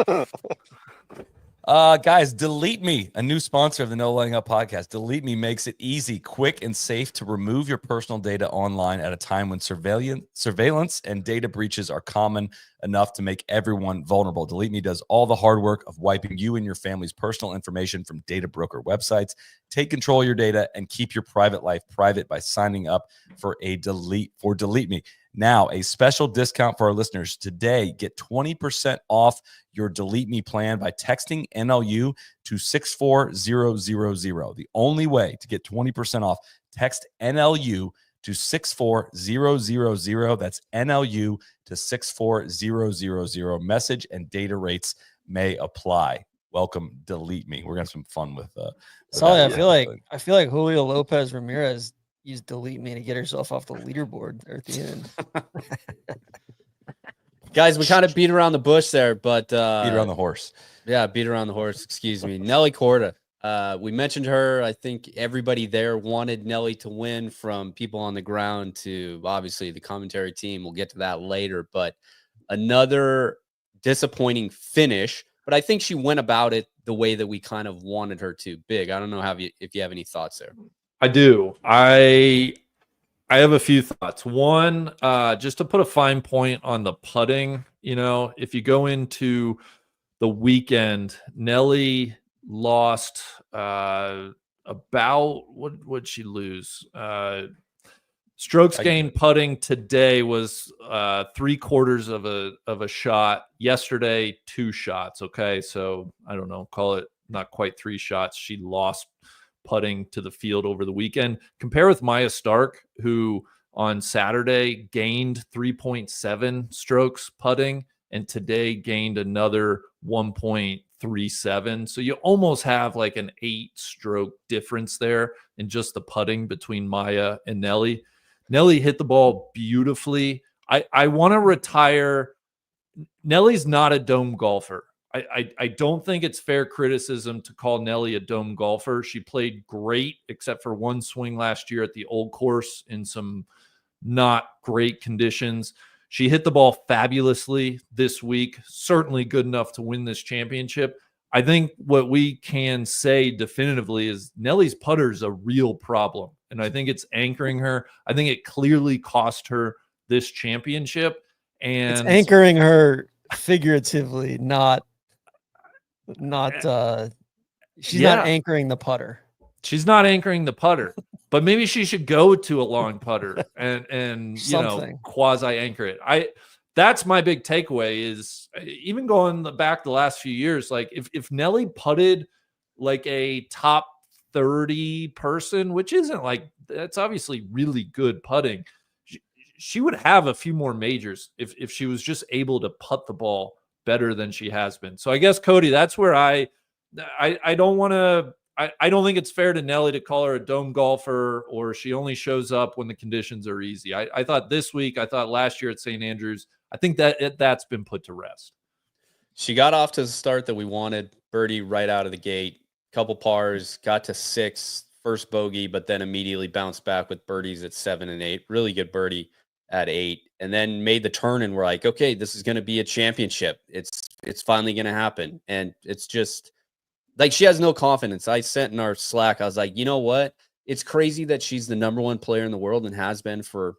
Guys, DeleteMe, a new sponsor of the No Laying Up podcast. DeleteMe makes it easy, quick, and safe to remove your personal data online at a time when surveillance and data breaches are common enough to make everyone vulnerable. DeleteMe does all the hard work of wiping you and your family's personal information from data broker websites. Take control of your data and keep your private life private by signing up for DeleteMe. Now, a special discount for our listeners today. Get 20% off your DeleteMe plan by texting NLU to 64000. The only way to get 20% off, text NLU to 64000. That's NLU to 64000. Message and data rates may apply. Welcome, DeleteMe. We're gonna have some fun with Solly, that. I feel like Julio Lopez Ramirez used DeleteMe to get herself off the leaderboard there at the end. Guys, we kind of beat around the bush there, but beat around the horse. Yeah, beat around the horse. Excuse me. Nelly Korda. We mentioned her. I think everybody there wanted Nelly to win, from people on the ground to obviously the commentary team. We'll get to that later, but another disappointing finish. But I think she went about it the way that we kind of wanted her to. Big. I don't know if you have any thoughts there. I do. I have a few thoughts. One, just to put a fine point on the putting, if you go into the weekend, Nelly lost about, what would she lose? Strokes gained putting today was 3/4 of a shot. Yesterday, 2 shots. Okay, so I don't know, call it not quite 3 shots. She lost putting to the field over the weekend. Compare with Maja Stark, who on Saturday gained 3.7 strokes putting, and today gained another 1.37. So you almost have like an 8-stroke difference there in just the putting between Maja and Nelly. Nelly hit the ball beautifully. I want to retire. Nelly's not a dome golfer. I don't think it's fair criticism to call Nelly a dome golfer. She played great, except for one swing last year at the old course in some not great conditions. She hit the ball fabulously this week, certainly good enough to win this championship. I think what we can say definitively is Nelly's putter is a real problem, and I think it's anchoring her. I think it clearly cost her this championship, and it's anchoring her figuratively, not she's not anchoring the putter. She's not anchoring the putter, but maybe she should go to a long putter and quasi anchor it. That's my big takeaway is even going back the last few years, like if Nelly putted like a top 30 person, which isn't like, that's obviously really good putting, she would have a few more majors if she was just able to putt the ball better than she has been. So I guess, Cody, that's where I don't want to, I don't think it's fair to Nelly to call her a dome golfer or she only shows up when the conditions are easy. I thought this week, I thought last year at St. Andrews, I think that's been put to rest. She got off to the start that we wanted. Birdie right out of the gate, couple pars, got to 6, first bogey, but then immediately bounced back with birdies at 7 and 8. Really good birdie at 8, and then made the turn, and we're like, okay, this is going to be a championship. It's finally going to happen, and it's just like she has no confidence. I sent in our Slack, I was like, you know what? It's crazy that she's the number 1 player in the world and has been for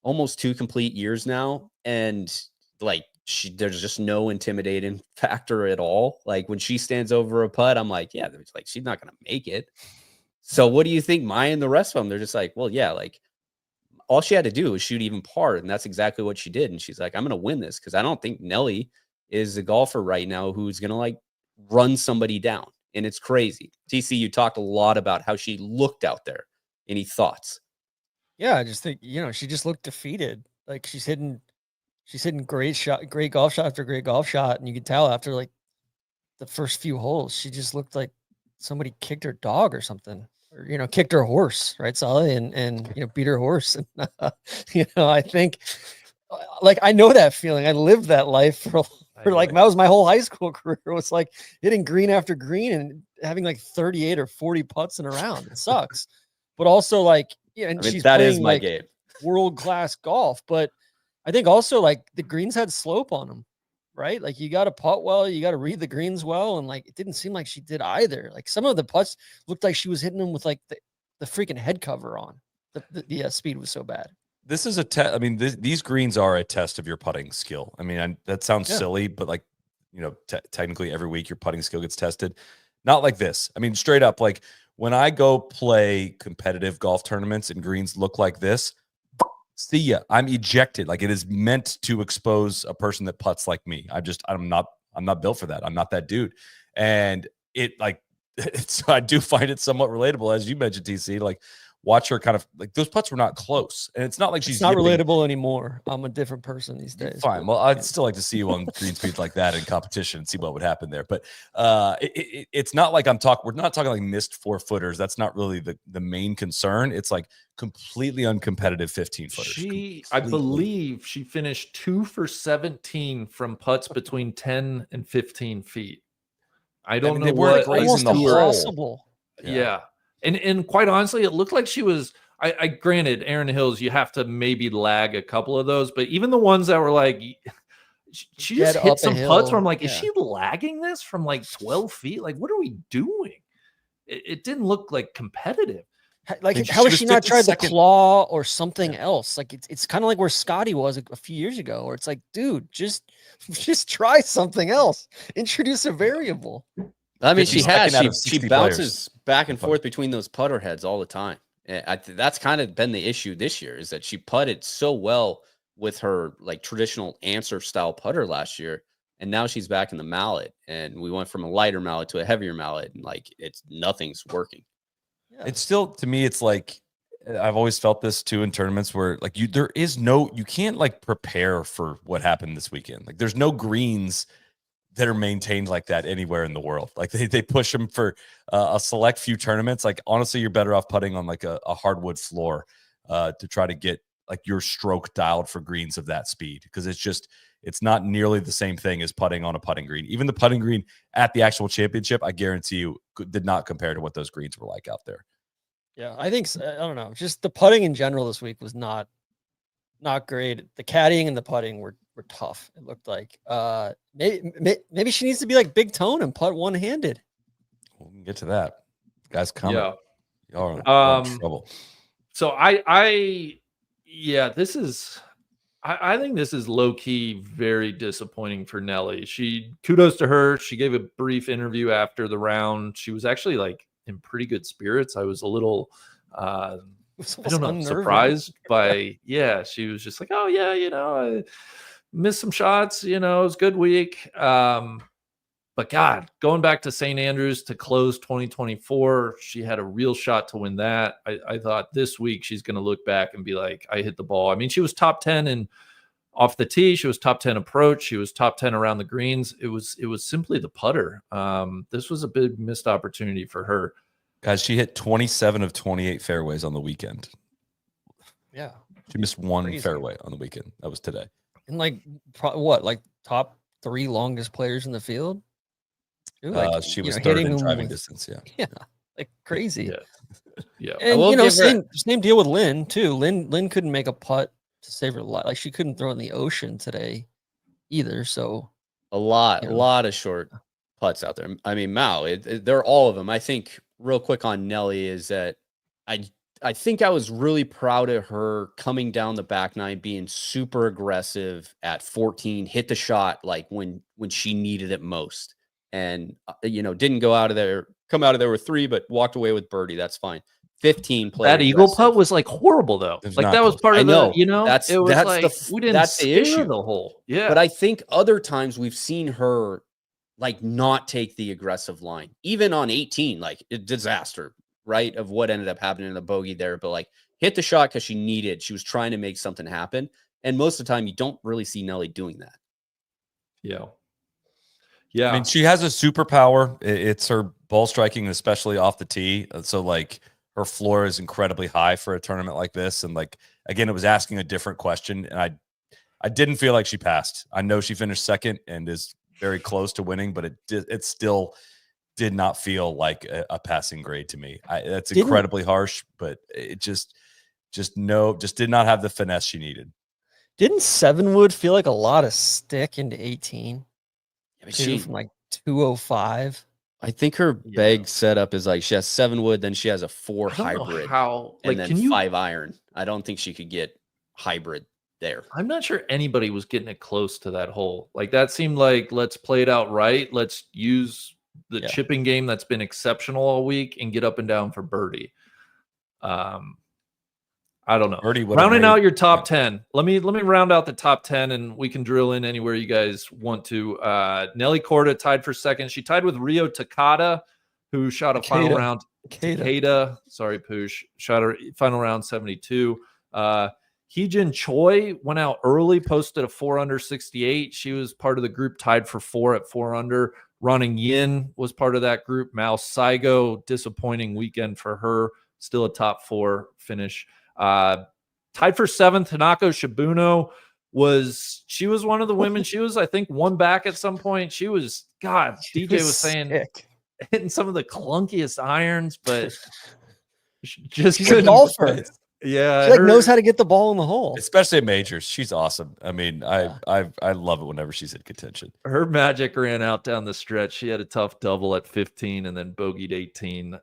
almost 2 complete years now, and like there's just no intimidating factor at all. Like when she stands over a putt, I'm like, yeah, there's like she's not going to make it. So what do you think, Maja and the rest of them? They're just like, well, yeah, like all she had to do was shoot even par, and that's exactly what she did. And she's like, I'm going to win this because I don't think Nelly is a golfer right now who's going to like run somebody down. And it's crazy. TC, you talked a lot about how she looked out there. Any thoughts? Yeah, I just think, she just looked defeated. Like she's hitting great golf shot after great golf shot. And you could tell after like the first few holes, she just looked like somebody kicked her dog or something. Or, kicked her horse, right, Solly, and beat her horse. And I think, like, I know that feeling. I lived that life for like that was my whole high school career. It was like hitting green after green and having like 38 or 40 putts in a round. It sucks, but also like, and she's that playing is my like game, world-class golf. But I think also like the greens had slope on them. Right? Like you got to putt well, you got to read the greens well. And like, it didn't seem like she did either. Like some of the putts looked like she was hitting them with like the freaking head cover on. The speed was so bad. This is a test. I mean, these greens are a test of your putting skill. I mean, that sounds silly, but like, technically every week your putting skill gets tested. Not like this. I mean, straight up, like when I go play competitive golf tournaments and greens look like this, see ya. I'm ejected. Like it is meant to expose a person that putts like me. I'm not built for that. I'm not that dude. And I do find it somewhat relatable, as you mentioned, TC. Like watch her kind of like those putts were not close, and it's not like she's not relatable anymmer. I'm a different person these days. Fine. Well, I'd still like to see you on green speeds like that in competition and see what would happen there. But it's not like we're not talking like missed 4-footers. That's not really the main concern. It's like completely uncompetitive 15-footers. I believe she finished 2 for 17 from putts between 10 and 15 feet. I don't know what almost impossible. Yeah. And quite honestly, it looked like she was, I granted Erin Hills, you have to maybe lag a couple of those, but even the ones that were like, she just hit some putts where I'm like, is she lagging this from like 12 feet? Like, what are we doing? It didn't look like competitive. Like, how has she not tried the claw or something else? Like, it's kind of like where Scottie was a few years ago, where it's like, dude, just try something else. Introduce a variable. I mean, she bounces back and forth between those putter heads all the time. That's kind of been the issue this year, is that she putted so well with her like traditional answer style putter last year, and now she's back in the mallet, and we went from a lighter mallet to a heavier mallet, and like nothing's working. Yeah. It's still, to me, it's like I've always felt this too in tournaments where like you can't like prepare for what happened this weekend. Like there's no greens that are maintained like that anywhere in the world. Like they push them for a select few tournaments. Like honestly, you're better off putting on like a hardwood floor to try to get like your stroke dialed for greens of that speed, because it's not nearly the same thing as putting on a putting green. Even the putting green at the actual championship, I guarantee you, did not compare to what those greens were like out there. Yeah, I think I don't know. Just the putting in general this week was not great. The caddying and the putting were tough. It looked like maybe she needs to be like Big Tone and putt one-handed. We can get to that. Guys, coming. Yeah. Y'all are in trouble. So this is. I think this is low-key very disappointing for Nelly. Kudos to her. She gave a brief interview after the round. She was actually like in pretty good spirits. I was a little, I don't know, surprised by, she was just like, oh yeah, I missed some shots, it was a good week. But God, going back to St. Andrews to close 2024, she had a real shot to win that. I thought this week she's going to look back and be like, I hit the ball. I mean, she was top 10 and off the tee. She was top 10 approach. She was top 10 around the greens. It was simply the putter. This was a big missed opportunity for her. Guys, she hit 27 of 28 fairways on the weekend. Yeah. She missed one fairway on the weekend. That was today. And like top 3 longest players in the field? She was third in driving distance. Yeah, like crazy. Yeah. And same deal with Lynn too. Lynn couldn't make a putt to save her life. Like she couldn't throw in the ocean today either. So a lot of short putts out there. I mean, Mao, they're all of them. I think real quick on Nelly is that I think I was really proud of her coming down the back nine, being super aggressive at 14, hit the shot like when she needed it most. And, didn't come out of there with 3, but walked away with birdie. That's fine. 15 played. That eagle putt was like horrible though. Like that was part of the, we didn't steer the hole. Yeah. But I think other times we've seen her like not take the aggressive line, even on 18, like a disaster, right? Of what ended up happening in the bogey there, but like hit the shot because she was trying to make something happen. And most of the time you don't really see Nelly doing that. Yeah. Yeah. I mean, she has a superpower. It's her ball striking, especially off the tee. So like her floor is incredibly high for a tournament like this. And like, again, it was asking a different question. And I didn't feel like she passed. I know she finished second and is very close to winning, but it still did not feel like a passing grade to me. That's incredibly harsh, but it just did not have the finesse she needed. Didn't 7-wood feel like a lot of stick into 18? I mean, she from like 205. I think her bag setup is like she has 7-wood, then she has a 4 hybrid, and then 5 iron. I don't think she could get hybrid there. I'm not sure anybody was getting it close to that hole. Like that seemed like, let's play it out right. Let's use the chipping game that's been exceptional all week and get up and down for birdie. I don't know. Rounding out your top 10. Let me round out the top 10 and we can drill in anywhere you guys want to. Nelly Korda tied for second. She tied with Rio Takada, who shot a final round. Takeda. Sorry, Poosh. Shot a final round 72. Heejin Choi went out early, posted a 4 under 68. She was part of the group tied for 4 at 4 under. Running Yin was part of that group. Mao Saigo, disappointing weekend for her. Still a top 4 finish. Tied for 7th, Hanako Shibuno was one of the women. She was, I think, 1 back at some point. She was, God, DJ was saying hitting some of the clunkiest irons, but she's a golfer. Yeah, she knows how to get the ball in the hole, especially at majors. She's awesome. I mean, I love it whenever she's in contention. Her magic ran out down the stretch. She had a tough double at 15 and then bogeyed 18.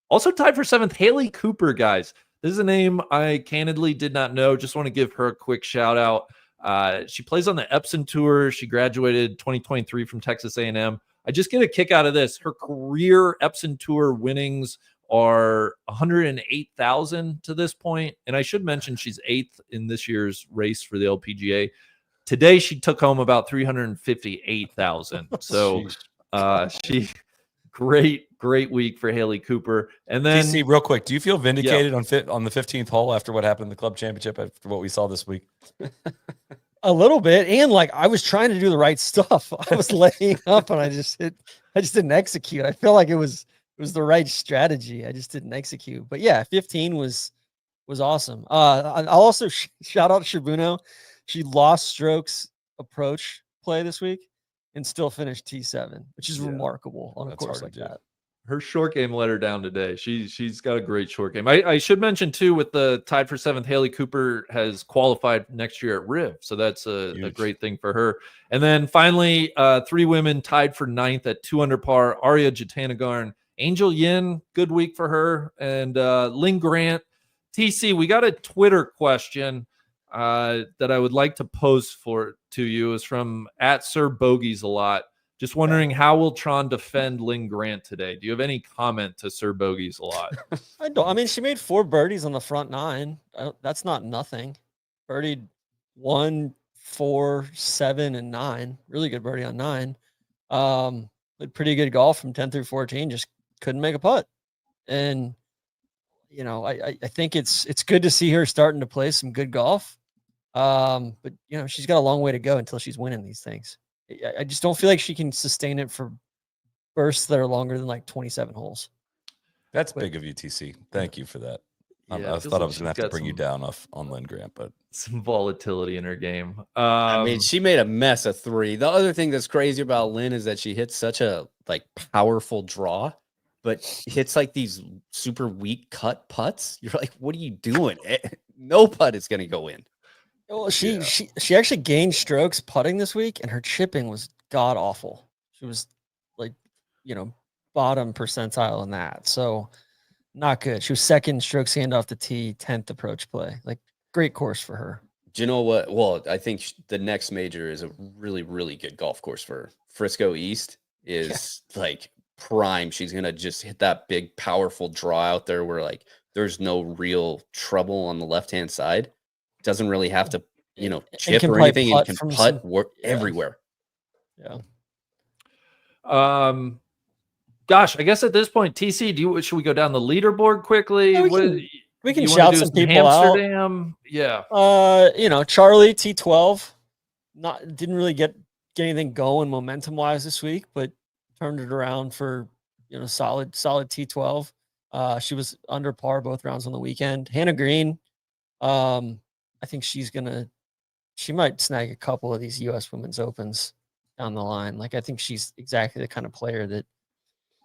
Also tied for 7th, Haley Cooper, guys. This is a name I candidly did not know. Just want to give her a quick shout out. She plays on the Epson Tour. She graduated 2023 from Texas A&M. I just get a kick out of this. Her career Epson Tour winnings are 108,000 to this point. And I should mention she's 8th in this year's race for the LPGA. Today, she took home about 358,000. So she great week for Haley Cooper. And then TC, real quick, do you feel vindicated on the 15th hole after what happened in the club championship, after what we saw this week? A little bit. And like I was trying to do the right stuff. I was laying up and I just didn't execute. I feel like it was the right strategy. I just didn't execute. But yeah, 15 was was awesome. I'll also shout out Shibuno. She lost strokes approach play this week and still finished T7, which is remarkable on a course like that. Her short game let her down today. She's got a great short game. I should mention too, with the tied for 7th, Haley Cooper has qualified next year at Riv, so that's a great thing for her. And then finally, 3 women tied for 9th at 2 under par. Arya Jatanagarn, Angel Yin, good week for her, and Lynn Grant. TC, we got a Twitter question that I would like to pose to you. Is from @SirBogies a lot. Just wondering, how will Tron defend Lynn Grant today? Do you have any comment to Sir Bogies a lot? I don't. I mean, she made 4 birdies on the front 9. That's not nothing. Birdied 1, 4, 7, and 9. Really good birdie on 9. But pretty good golf from 10 through 14. Just couldn't make a putt. And you know, I think it's good to see her starting to play some good golf. But you know, she's got a long way to go until she's winning these things. I just don't feel like she can sustain it for bursts that are longer than like 27 holes. That's big of you, TC. Thank you for that. Yeah, I thought I was going to have to bring you down on Lynn Grant, but some volatility in her game. I mean, she made a mess of 3. The other thing that's crazy about Lynn is that she hits such a like powerful draw, but hits like these super weak cut putts. You're like, what are you doing? No putt is going to go in. Well, she actually gained strokes putting this week, and her chipping was god awful. She was like, you know, bottom percentile in that. So not good. She was 2nd strokes hand off the tee, 10th approach play. Like, great course for her. Do you know what? Well, I think the next major is a really, really good golf course for her. Frisco East is like prime. She's going to just hit that big, powerful draw out there where like there's no real trouble on the left-hand side. Doesn't really have to, you know, chip or anything, and can putt everywhere. Yeah. Gosh, I guess at this point, TC, should we go down the leaderboard quickly? Yeah, we can shout some people Amsterdam? out. Yeah. You know, Charlie T12 didn't really get anything going momentum wise this week, but turned it around for, you know, solid T12. She was under par both rounds on the weekend. Hannah Green, I think she might snag a couple of these U.S. Women's Opens down the line. Like, I think she's exactly the kind of player that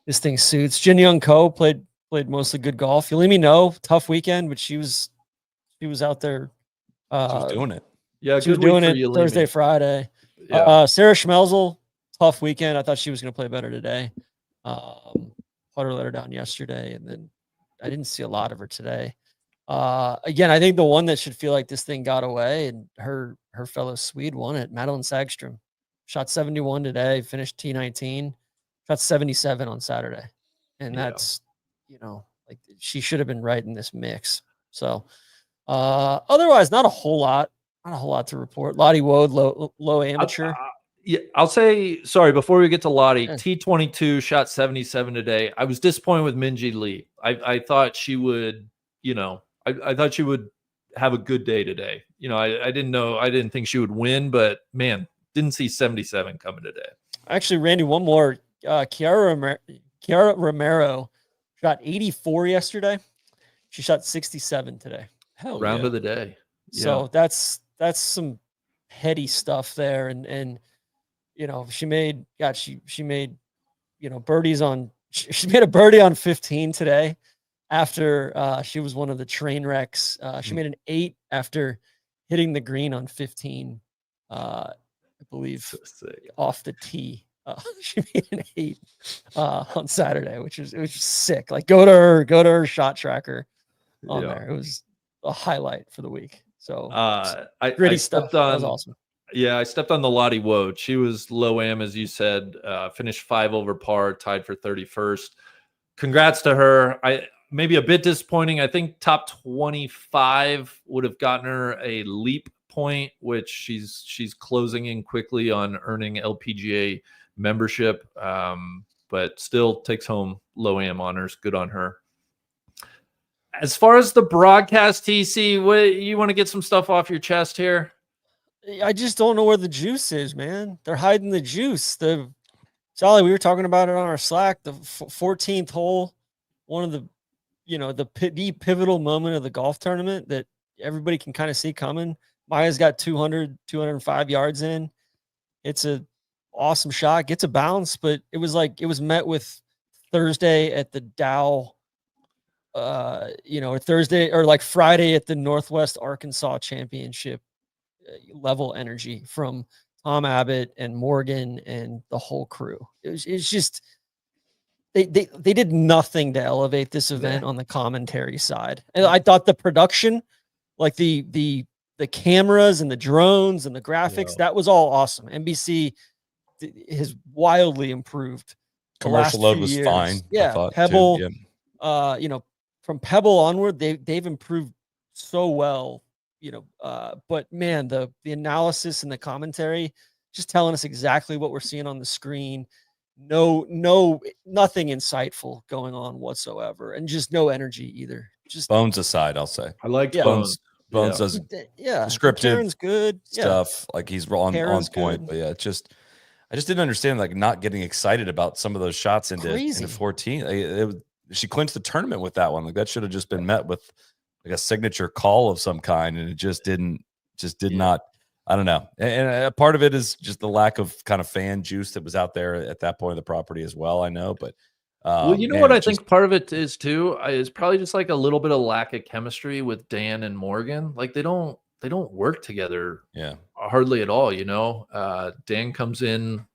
this thing suits. Jin Young Ko played mostly good golf. Yulimi No, tough weekend, but she was out there. She was doing it. Yeah, she was doing it Thursday, Friday. Yeah. Sarah Schmelzel, tough weekend. I thought she was going to play better today. Putter let her down yesterday, and then I didn't see a lot of her today. Again, I think the one that should feel like this thing got away, and her fellow Swede won it. Madeline Sagström shot 71 today, finished T19, shot 77 on Saturday, and that's you know, like, she should have been right in this mix. So otherwise, not a whole lot to report. Lottie Woad, low amateur. Yeah, I'll say, sorry, before we get to Lottie, T22 shot 77 today. I was disappointed with Minji Lee. I thought she would, you know, I thought she would have a good day today. You know, I didn't think she would win, but man, didn't see 77 coming today. Actually, Randy, one more. Kiara Romero shot 84 yesterday. She shot 67 today. Round of the day. Yeah. So that's some heady stuff there. And you know, she made, you know, birdies on, she made a birdie on 15 today after she was one of the train wrecks. She made an 8 after hitting the green on 15, I believe, off the tee. She made an 8 on Saturday, which was sick. Like, go to her shot tracker on there. It was a highlight for the week. So gritty stuff. That was awesome. Yeah, I stepped on the Lottie Woad. She was low am, as you said, finished 5 over par, tied for 31st. Congrats to her. Maybe a bit disappointing. I think top 25 would have gotten her a leap point, which she's closing in quickly on earning LPGA membership, but still takes home low am honors. Good on her. As far as the broadcast, TC, you want to get some stuff off your chest here? I just don't know where the juice is, man. They're hiding the juice. Sally, we were talking about it on our Slack. The 14th hole, one of the the pivotal moment of the golf tournament that everybody can kind of see coming. Maya's got 205 yards in. It's a awesome shot, gets a bounce, but it was met with Thursday at the Dow, or Thursday or like Friday at the Northwest Arkansas Championship level energy from Tom Abbott and Morgan and the whole crew. It's just they did nothing to elevate this event on the commentary side. And I thought the production, like the cameras and the drones and the graphics, that was all awesome. NBC has wildly improved. Commercial load was fine. Yeah, Pebble. From Pebble onward, they've improved so well. But man, the analysis and the commentary just telling us exactly what we're seeing on the screen. Nothing insightful going on whatsoever, and just no energy either. Just Bones aside, I'll say I liked Bones. Bones does scripted Karen's good stuff. Like he's on point, good. but I just didn't understand like not getting excited about some of those shots into 14. She clinched the tournament with that one. Like that should have just been met with like a signature call of some kind, and it just did not. I don't know. And a part of it is just the lack of kind of fan juice that was out there at that point of the property as well. I know, but well, what I think part of it is too is probably just like a little bit of lack of chemistry with Dan and Morgan. Like they don't work together, hardly at all. Dan comes in.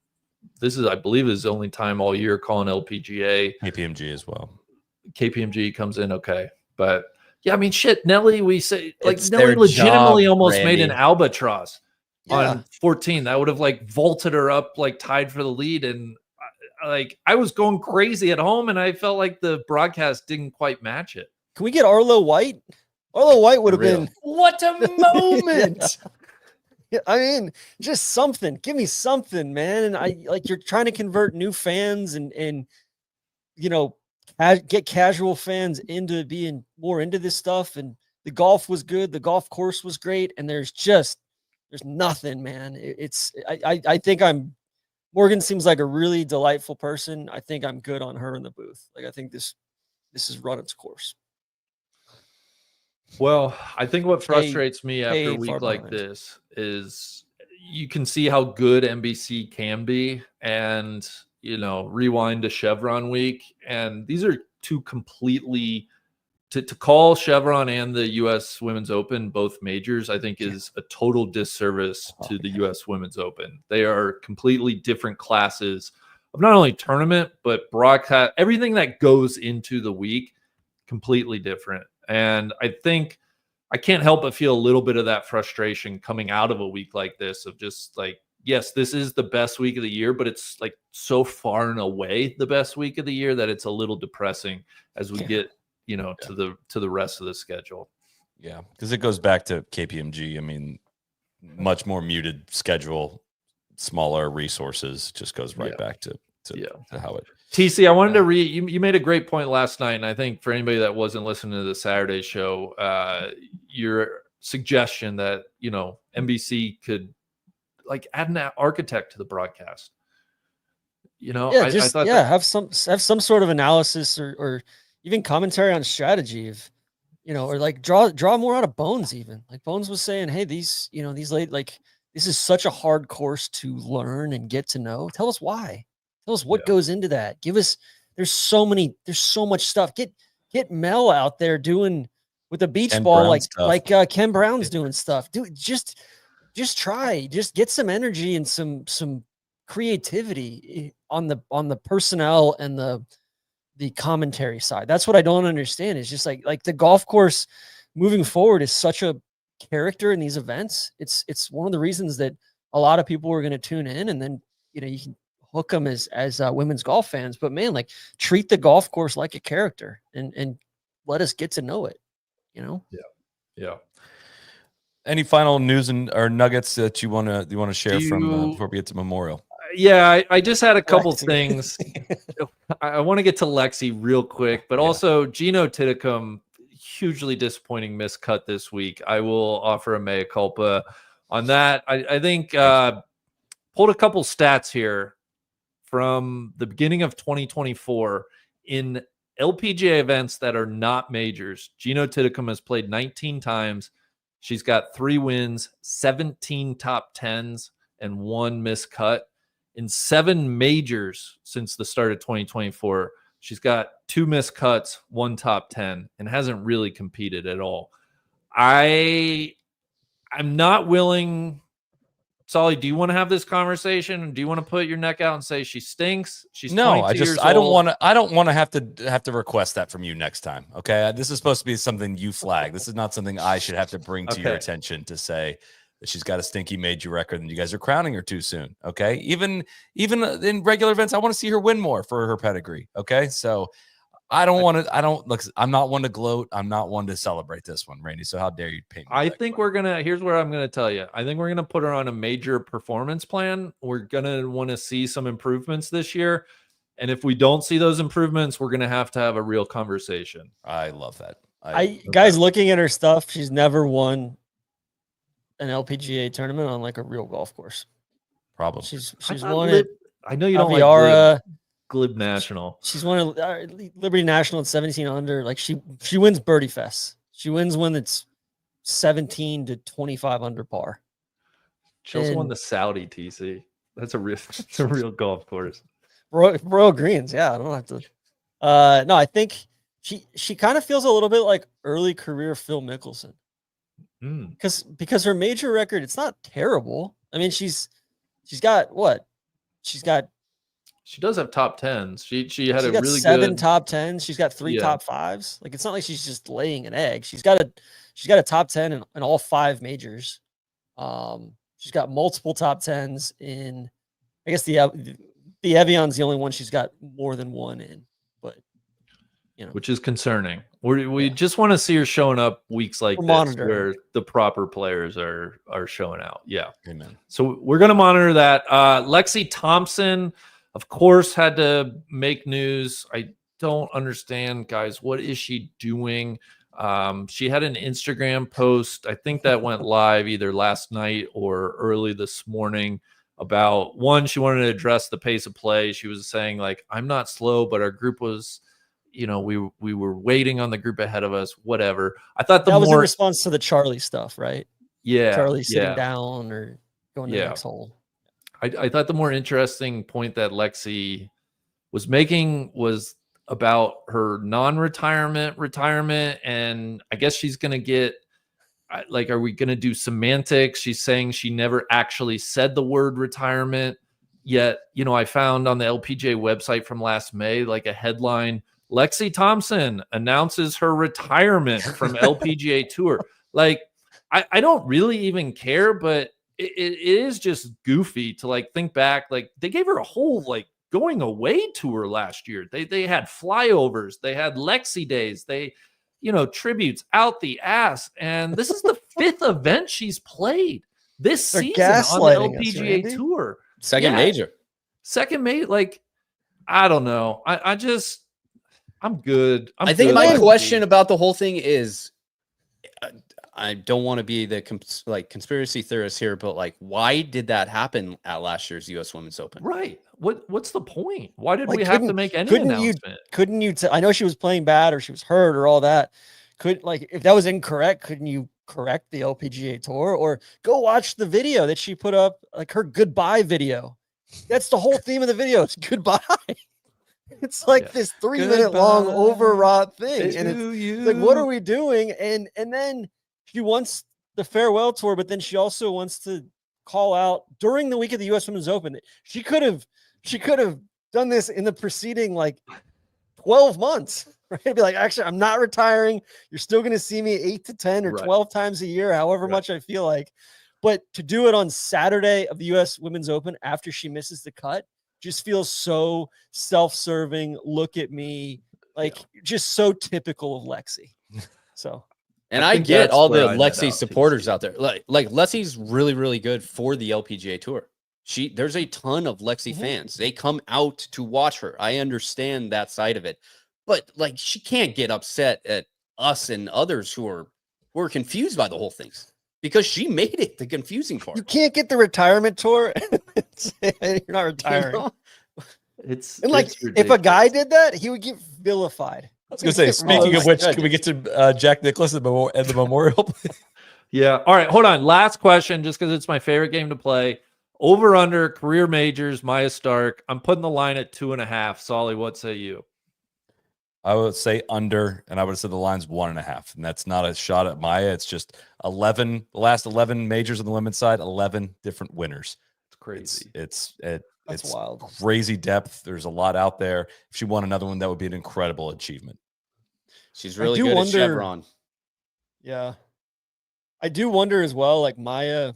This is, I believe, his only time all year calling LPGA, KPMG as well. KPMG comes in, okay, but. Yeah, I mean, shit, Nelly, we say like Nelly legitimately almost made an albatross on 14. That would have like vaulted her up, like tied for the lead. And I was going crazy at home, and I felt like the broadcast didn't quite match it. Can we get Arlo White? Arlo White would have been what a moment. I mean, just something. Give me something, man. And you're trying to convert new fans and get casual fans into being more into this stuff. And the golf was good. The golf course was great. And there's nothing, man. I think Morgan seems like a really delightful person. I think I'm good on her in the booth. Like, I think this has run its course. Well, I think what frustrates me after a week like this is you can see how good NBC can be, and rewind to Chevron week, and these are two completely to call Chevron and the U.S. Women's Open both majors, I think is a total disservice to the U.S. Women's Open. They are completely different classes of not only tournament but broadcast. Everything that goes into the week completely different. And I think I can't help but feel a little bit of that frustration coming out of a week like this of just like, yes, this is the best week of the year, but it's like so far and away the best week of the year that it's a little depressing as we get, to the rest of the schedule. Yeah, because it goes back to KPMG. I mean, much more muted schedule, smaller resources, just goes right back to how it. TC, I wanted to read. You made a great point last night, and I think for anybody that wasn't listening to the Saturday show, your suggestion that NBC could add an architect to the broadcast. I thought have some sort of analysis or even commentary on strategy of, or like draw more out of Bones. Even like Bones was saying, hey, these late, this is such a hard course to learn and get to know. Tell us why. Tell us what goes into that. Give us. There's so much stuff. Get Mel out there doing with the beach ball, like Ken Brown's doing stuff. Just try. Just get some energy and some creativity on the personnel and the commentary side. That's what I don't understand. Is just like the golf course moving forward is such a character in these events. It's one of the reasons that a lot of people are going to tune in, and then you can hook them as women's golf fans. But man, treat the golf course like a character and let us get to know it. Yeah. Any final news or nuggets that you want to share from before we get to Memorial? Yeah, I just had a couple things. I want to get to Lexi real quick, but also Gino Titicum, hugely disappointing miscut this week. I will offer a mea culpa on that. I think pulled a couple stats here from the beginning of 2024 in LPGA events that are not majors. Gino Titicum has played 19 times. She's got 3 wins, 17 top 10s, and 1 missed cut. In 7 majors since the start of 2024, she's got 2 missed cuts, 1 top 10, and hasn't really competed at all. I'm not willing. Solly, do you want to have this conversation? Do you want to put your neck out and say she stinks? She's no. 22 years I don't old. want to. I don't want to have to request that from you next time. Okay, this is supposed to be something you flag. This is not something I should have to bring to your attention to say that she's got a stinky major record and you guys are crowning her too soon. Okay, even in regular events, I want to see her win more for her pedigree. Okay, so I don't want to. I don't look. I'm not one to gloat. I'm not one to celebrate this one, Randy. So how dare you paint me? I think we're gonna. Here's what I'm gonna tell you. I think we're gonna put her on a major performance plan. We're gonna want to see some improvements this year, and if we don't see those improvements, we're gonna have to have a real conversation. I love that. Guys, looking at her stuff, she's never won an LPGA tournament on like a real golf course. Probably. She's won it. I know you don't Aviara, like Glib National. She's won Liberty National at 17 under. Like she wins Birdie Fest. She wins when it's 17 to 25 under par. She also won the Saudi TC. That's a real golf course. Royal Greens. Yeah, I don't have to. No, I think she kind of feels a little bit like early career Phil Mickelson. Because her major record, it's not terrible. I mean, she's got what? She does have top 10s. She had a really 7 good top 10s. She's got 3 top 5s. Like it's not like she's just laying an egg. She's got a top 10 in all 5 majors. She's got multiple top 10s in. I guess the Evian's the only one she's got more than 1 in, but which is concerning. We just want to see her showing up weeks like this where the proper players are showing out. Yeah, amen. So we're gonna monitor that. Lexi Thompson, of course, had to make news. I don't understand, guys. What is she doing? She had an Instagram post. I think that went live either last night or early this morning about she wanted to address the pace of play. She was saying like, I'm not slow, but our group was, we were waiting on the group ahead of us, whatever. I thought that was in response to the Charlie stuff, right? Yeah. Charlie sitting down or going to the next hole. I thought the more interesting point that Lexi was making was about her retirement. And I guess she's going to get, like, are we going to do semantics? She's saying she never actually said the word retirement. Yet, I found on the LPGA website from last May, like a headline, Lexi Thompson announces her retirement from LPGA Tour. Like, I don't really even care, but it is just goofy to like think back. Like they gave her a whole like going away tour last year. They had flyovers, they had Lexi days, they tributes out the ass, and this is the 5th event she's played this season on the LPGA Tour. Second major. Like I don't know. I'm good. I think my question about the whole thing is, I don't want to be the conspiracy theorist here, but like, why did that happen at last year's U.S. Women's Open? Right. What's the point? Why did we have to make any announcement? Couldn't you? I know she was playing bad or she was hurt or all that. If that was incorrect, couldn't you correct the LPGA Tour or go watch the video that she put up, like her goodbye video? That's the whole theme of the video. It's goodbye. It's like this 3-minute long overwrought thing, and it's like, what are we doing? And then she wants the farewell tour, but then she also wants to call out during the week of the U.S. Women's Open. She could have done this in the preceding like 12 months, right? Be like, actually, I'm not retiring. You're still going to see me 8 to 10 or 12 times a year, however much I feel like. But to do it on Saturday of the U.S. Women's Open after she misses the cut just feels so self-serving. Look at me, like just so typical of Lexi. So. And I get all the Lexi supporters out there. Like Lexi's really, really good for the LPGA Tour. There's a ton of Lexi fans. They come out to watch her. I understand that side of it. But like, she can't get upset at us and others who are confused by the whole thing, because she made it the confusing part. You can't get the retirement tour and say you're not retiring. It's And like, it's if a guy ridiculous. did that, he would get vilified. I was going to say, speaking of which, can we get to Jack Nicklaus and the Memorial? Yeah. All right. Hold on. Last question, just because it's my favorite game to play. Over under career majors, Maja Stark. I'm putting the line at 2.5. Solly, what say you? I would say under, and I would have said the line's 1.5. And that's not a shot at Maja. It's just the last 11 majors on the women's side, 11 different winners. It's crazy. It's wild. Crazy depth. There's a lot out there. If she won another one, that would be an incredible achievement. She's really good at Chevron. Yeah. I do wonder as well, like Maja,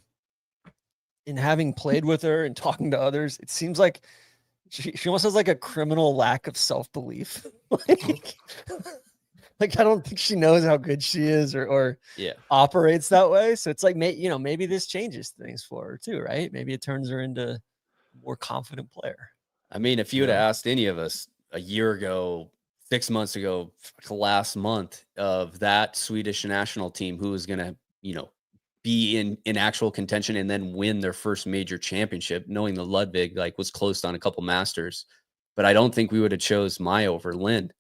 in having played with her and talking to others, it seems like she almost has like a criminal lack of self-belief. like I don't think she knows how good she is or operates that way. So it's like, maybe this changes things for her too, right? Maybe it turns her into a more confident player. I mean, if you would have asked any of us a year ago, 6 months ago, last month, of that Swedish national team who was going to, be in actual contention and then win their first major championship, knowing the Ludwig was close on a couple Masters, but I don't think we would have chose Maja over Lind.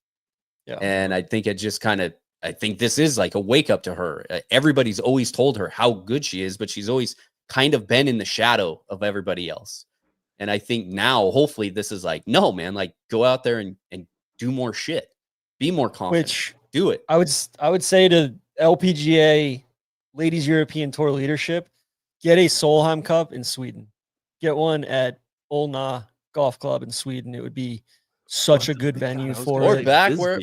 Yeah. And I think it just I think this is like a wake up to her. Everybody's always told her how good she is, but she's always kind of been in the shadow of everybody else. And I think now, hopefully this is like, no, man, go out there and do more shit, be more confident, do it. I would say to LPGA Ladies European Tour leadership, get a Solheim Cup in Sweden. Get one at Olna Golf Club in Sweden. It would be such a good venue for or it. back where the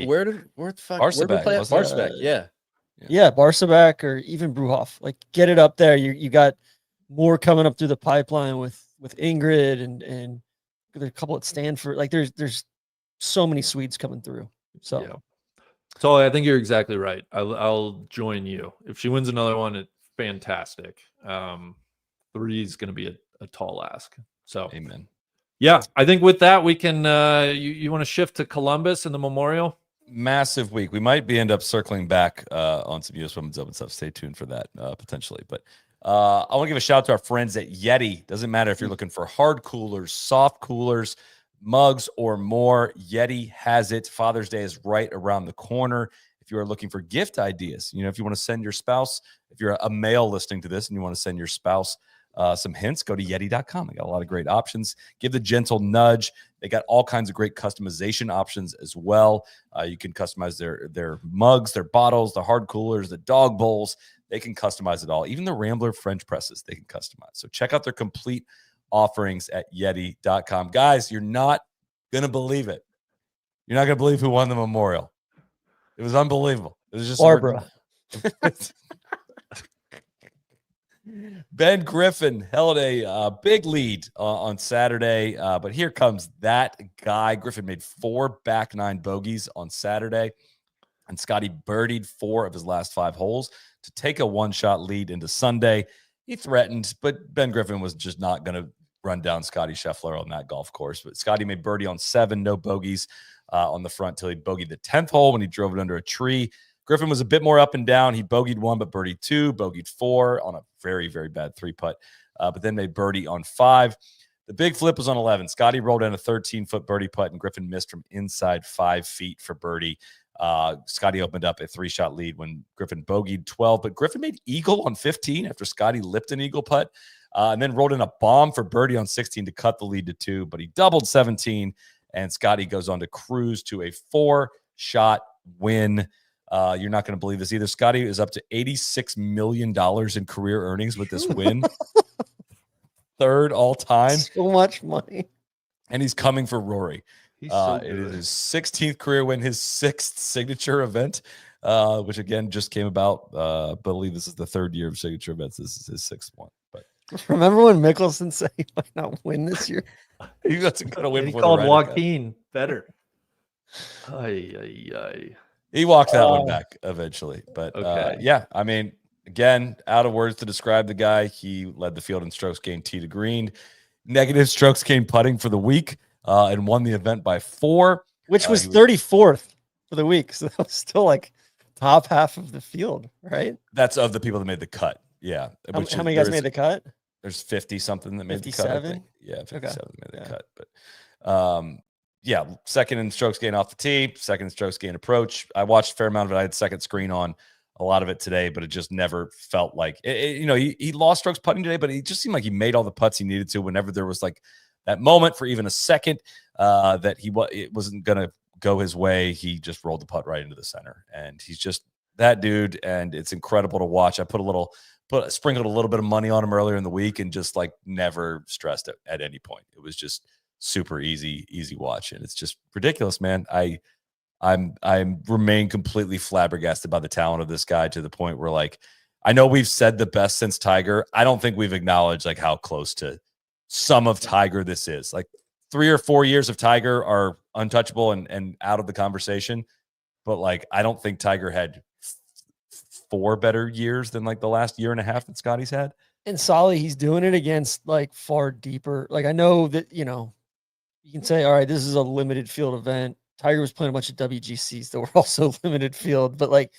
fuck where do we play at Barsebäck? Yeah, Barsebäck or even Bruhoff. Like, get it up there. You got more coming up through the pipeline with Ingrid and there's a couple at Stanford. Like, there's so many Swedes coming through. So. Yeah. So I think you're exactly right. I'll join you. If she wins another one, it's fantastic. 3 is going to be a tall ask. So amen. Yeah, I think with that we can. You want to shift to Columbus and the Memorial? Massive week. We might end up circling back on some US Women's Open stuff. Stay tuned for that potentially. But I want to give a shout out to our friends at Yeti. Doesn't matter if you're looking for hard coolers, soft coolers, mugs, or more. Yeti has it. Father's Day is right around the corner. If you are looking for gift ideas, if you want to send your spouse, if you're a male listening to this and you want to send your spouse some hints, go to Yeti.com. I got a lot of great options. Give the gentle nudge. They got all kinds of great customization options as well. You can customize their mugs, their bottles, the hard coolers, the dog bowls. They can customize it all. Even the Rambler French presses, they can customize. So check out their complete offerings at Yeti.com. Guys, you're not going to believe it. You're not going to believe who won the Memorial. It was unbelievable. It was just Barbara. Ben Griffin held a big lead on Saturday, but here comes that guy. Griffin made 4 back 9 bogeys on Saturday, and Scottie birdied 4 of his last 5 holes to take a 1-shot lead into Sunday. He threatened, but Ben Griffin was just not going to run down Scottie Scheffler on that golf course. But Scottie made birdie on 7, no bogeys on the front till he bogeyed the 10th hole when he drove it under a tree. Griffin was a bit more up and down. He bogeyed 1, but birdied 2, bogeyed 4 on a very, very bad 3-putt, but then made birdie on 5. The big flip was on 11. Scottie rolled in a 13-foot birdie putt, and Griffin missed from inside 5 feet for birdie. Scottie opened up a 3-shot lead when Griffin bogeyed 12, but Griffin made eagle on 15 after Scottie lipped an eagle putt, and then rolled in a bomb for birdie on 16 to cut the lead to 2, but he doubled 17, and Scottie goes on to cruise to a 4-shot win. You're not going to believe this either. Scottie is up to $86 million in career earnings with this win. 3rd all time. So much money. And he's coming for Rory. So it is his 16th career win, his 6th signature event, which again just came about. I believe this is the 3rd year of signature events. This is his 6th one. But remember when Mickelson said he might not win this year? He wasn't going to win. He called Joaquin better. He walked that one back eventually. But okay. yeah, I mean, again, out of words to describe the guy. He led the field in strokes gained tee to green, negative strokes gained putting for the week, and won the event by 4. Which was 34th for the week. So that was still like top half of the field, right? That's of the people that made the cut. Yeah. How many guys made the cut? There's 50 something that made 57? the cut. Yeah, 57 made the cut. But yeah, second in strokes gain off the tee, second in strokes gain approach. I watched a fair amount of it. I had second screen on a lot of it today, but it just never felt like it. You know, he lost strokes putting today, but it just seemed like he made all the putts he needed to whenever there was like that moment for even a second that it wasn't going to go his way. He just rolled the putt right into the center, and he's just that dude. And it's incredible to watch. I sprinkled a little bit of money on him earlier in the week and just like never stressed it at any point. It was just super easy watch. And it's just ridiculous, man. I remain completely flabbergasted by the talent of this guy to the point where, like, I know we've said the best since Tiger. I don't think we've acknowledged like how close to some of Tiger this is. Like 3 or 4 years of Tiger are untouchable and out of the conversation. But like, I don't think Tiger had 4 better years than like the last year and a half that Scottie's had. And Solly, he's doing it against like far deeper. Like, I know that, you know, you can say, all right, this is a limited field event. Tiger was playing a bunch of WGCs that were also limited field, but like,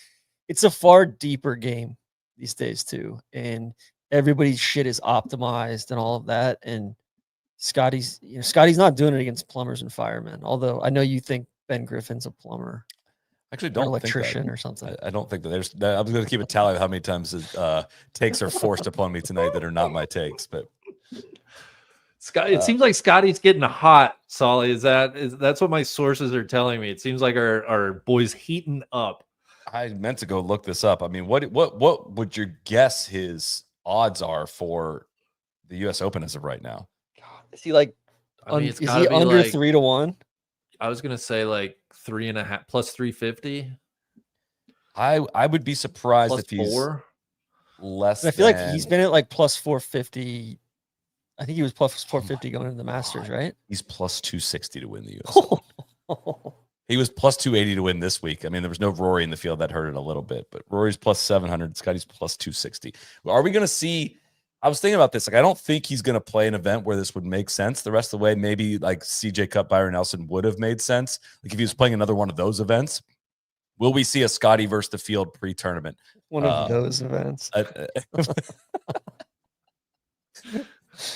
it's a far deeper game these days too. And everybody's shit is optimized and all of that. And Scottie's not doing it against plumbers and firemen. Although I know you think Ben Griffin's a plumber. Actually, don't electrician think or something. I don't think that there's. I was going to keep a tally of how many times takes are forced upon me tonight that are not my takes. But Scott, it seems like Scottie's getting hot. Solly, that's what my sources are telling me. It seems like our boy's heating up. I meant to go look this up. I mean, what would you guess his odds are for the U.S. Open as of right now? Is he like? Is he under 3 to 1? I was gonna say like 3.5 plus 350. I would be surprised plus if he's 4. Less. I feel like he's been at like plus 450. I think he was plus 450 going into the Masters, right? He's plus 260 to win the U.S. Open. He was plus 280 to win this week. I mean, there was no Rory in the field. That hurt it a little bit, but Rory's plus 700. Scottie's plus 260. Are we going to see? I was thinking about this. Like, I don't think he's going to play an event where this would make sense the rest of the way. Maybe like CJ Cup, Byron Nelson would have made sense. Like if he was playing another one of those events, will we see a Scottie versus the field pre-tournament? One of those events.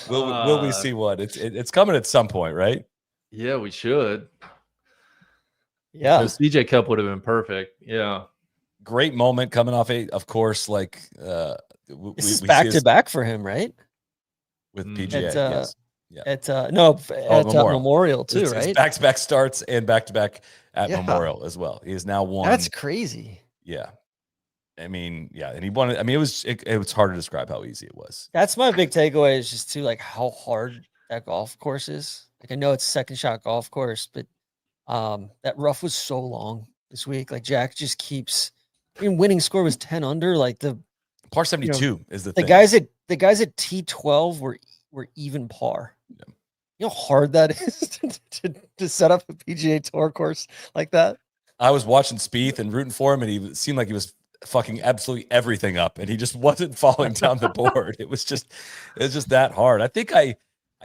Will we see what? It's coming at some point, right? Yeah, we should. Yeah, the CJ Cup would have been perfect. Yeah, great moment coming off of course, like this is back to back for him, right? With PGA, yes. Yeah. At Memorial too, right? It's back-to-back starts and back-to-back at Memorial as well. He has now won. That's crazy. Yeah. I mean, yeah, and he won it. I mean, it was hard to describe how easy it was. That's my big takeaway is just too like how hard that golf course is. Like I know it's second shot golf course, but that rough was so long this week. Like Jack just keeps. I mean, winning score was 10 under. Like the par 72 is the thing. The guys at T12 were even par. Yeah. You know how hard that is to set up a PGA Tour course like that. I was watching Spieth and rooting for him, and he seemed like he was fucking absolutely everything up, and he just wasn't falling down the board. It was just that hard. I think I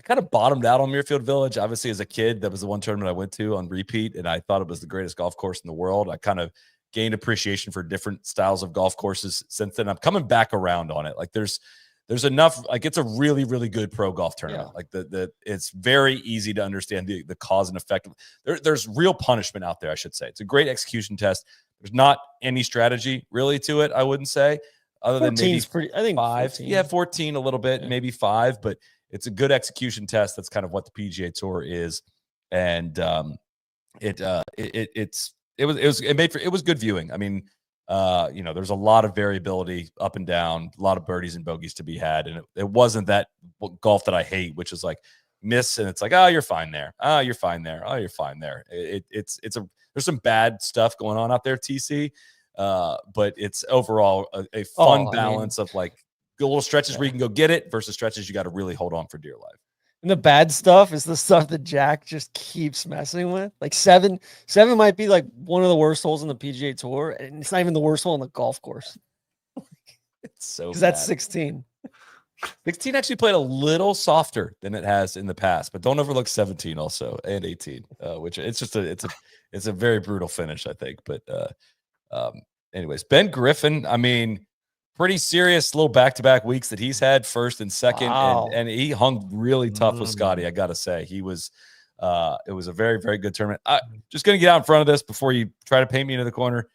kind of bottomed out on Muirfield Village. Obviously, as a kid, that was the one tournament I went to on repeat, and I thought it was the greatest golf course in the world. I kind of gained appreciation for different styles of golf courses since then. I'm coming back around on it. Like there's enough, like it's a really, really good pro golf tournament. Yeah. Like it's very easy to understand the cause and effect. There's real punishment out there, I should say. It's a great execution test. There's not any strategy really to it, I wouldn't say, other than maybe I think 5. 14. Yeah, 14 a little bit, maybe 5, but it's a good execution test. That's kind of what the PGA Tour is. And it was good viewing. I mean, there's a lot of variability up and down, a lot of birdies and bogeys to be had. And it wasn't that golf that I hate, which is like miss. And it's like, oh, you're fine there. Oh, you're fine there. Oh, you're fine there. There's some bad stuff going on out there, TC. But it's overall a fun balance of like little stretches where you can go get it versus stretches you got to really hold on for dear life. And the bad stuff is the stuff that Jack just keeps messing with. Like seven might be like one of the worst holes in the PGA Tour, and it's not even the worst hole on the golf course. It's so because that's 16. 16 actually played a little softer than it has in the past, but don't overlook 17 also and 18, which it's a very brutal finish, I think. But anyways, Ben Griffin, I mean, pretty serious little back-to-back weeks that he's had first and second. Wow. And he hung really tough with Scottie. I got to say, he was It was a very, very good tournament. Just going to get out in front of this before you try to paint me into the corner.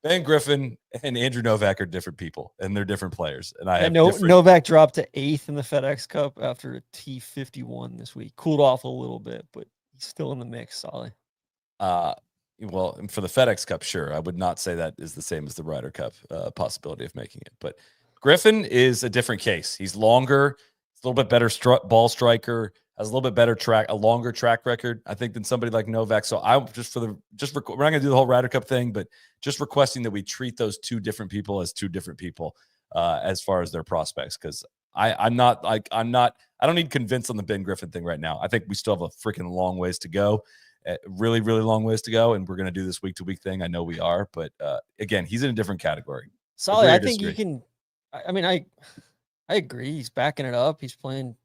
Ben Griffin and Andrew Novak are different people, and they're different players. And Novak dropped to 8th in the FedEx Cup after a T51 this week. Cooled off a little bit, but he's still in the mix, Solly. Well, for the FedEx Cup, sure. I would not say that is the same as the Ryder Cup possibility of making it. But Griffin is a different case. He's longer, he's a little bit better ball striker, has a little bit better a longer track record, I think, than somebody like Novak. So we're not going to do the whole Ryder Cup thing, but just requesting that we treat those two different people as two different people as far as their prospects. Because I don't need convinced on the Ben Griffin thing right now. I think we still have a freaking long ways to go. Really, really long ways to go, and we're going to do this week-to-week thing. I know we are, but again, he's in a different category. Solly, I think you can. I mean, I agree. He's backing it up. He's playing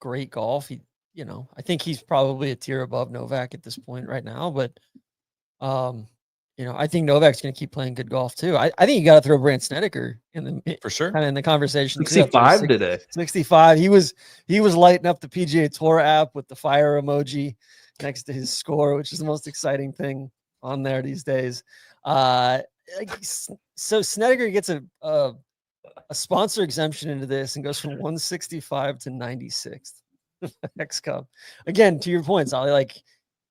great golf. I think he's probably a tier above Novak at this point right now. But I think Novak's going to keep playing good golf too. I think you got to throw Brandt Snedeker for sure, kind of in the conversation. 65 today. 65. He was lighting up the PGA Tour app with the fire emoji next to his score, which is the most exciting thing on there these days. So Snedeker gets a sponsor exemption into this and goes from 165 to 96th. Next Cup. Again, to your point, Solly, like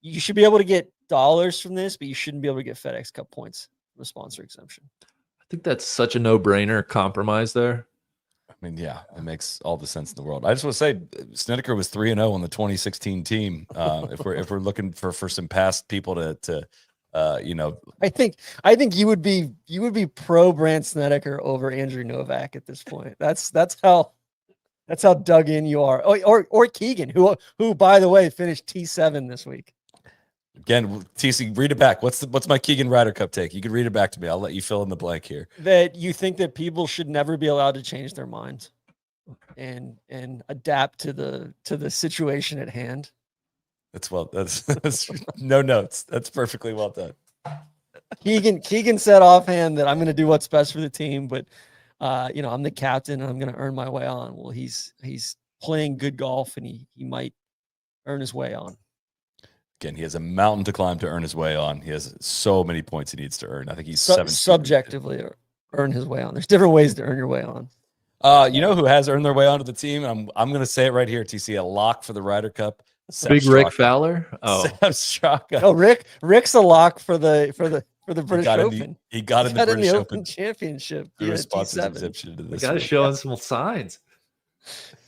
you should be able to get dollars from this, but you shouldn't be able to get FedEx Cup points with a sponsor exemption. I think that's such a no-brainer compromise there. I mean, yeah, it makes all the sense in the world. I just want to say Snedeker was 3-0 on the 2016 team. If we're looking for some past people to I think you would be pro Brandt Snedeker over Andrew Novak at this point. That's how dug in you are. Or Keegan, who by the way finished T7 this week. Again, TC, read it back. What's my Keegan Ryder Cup take? You can read it back to me. I'll let you fill in the blank here. That you think that people should never be allowed to change their minds and adapt to the situation at hand. That's no notes. That's perfectly well done. Keegan said offhand that I'm going to do what's best for the team, but I'm the captain and I'm going to earn my way on. Well, he's playing good golf and he might earn his way on. Again, he has a mountain to climb to earn his way on. He has so many points he needs to earn. I think he's subjectively earn his way on. There's different ways to earn your way on. You know who has earned their way onto the team? I'm going to say it right here. TC, a lock for the Ryder Cup. Big Rick Fowler. Oh, Rick's a lock for the British Open. He got in the British Open Championship. Through a sponsor exemption to this. Got to show him some signs.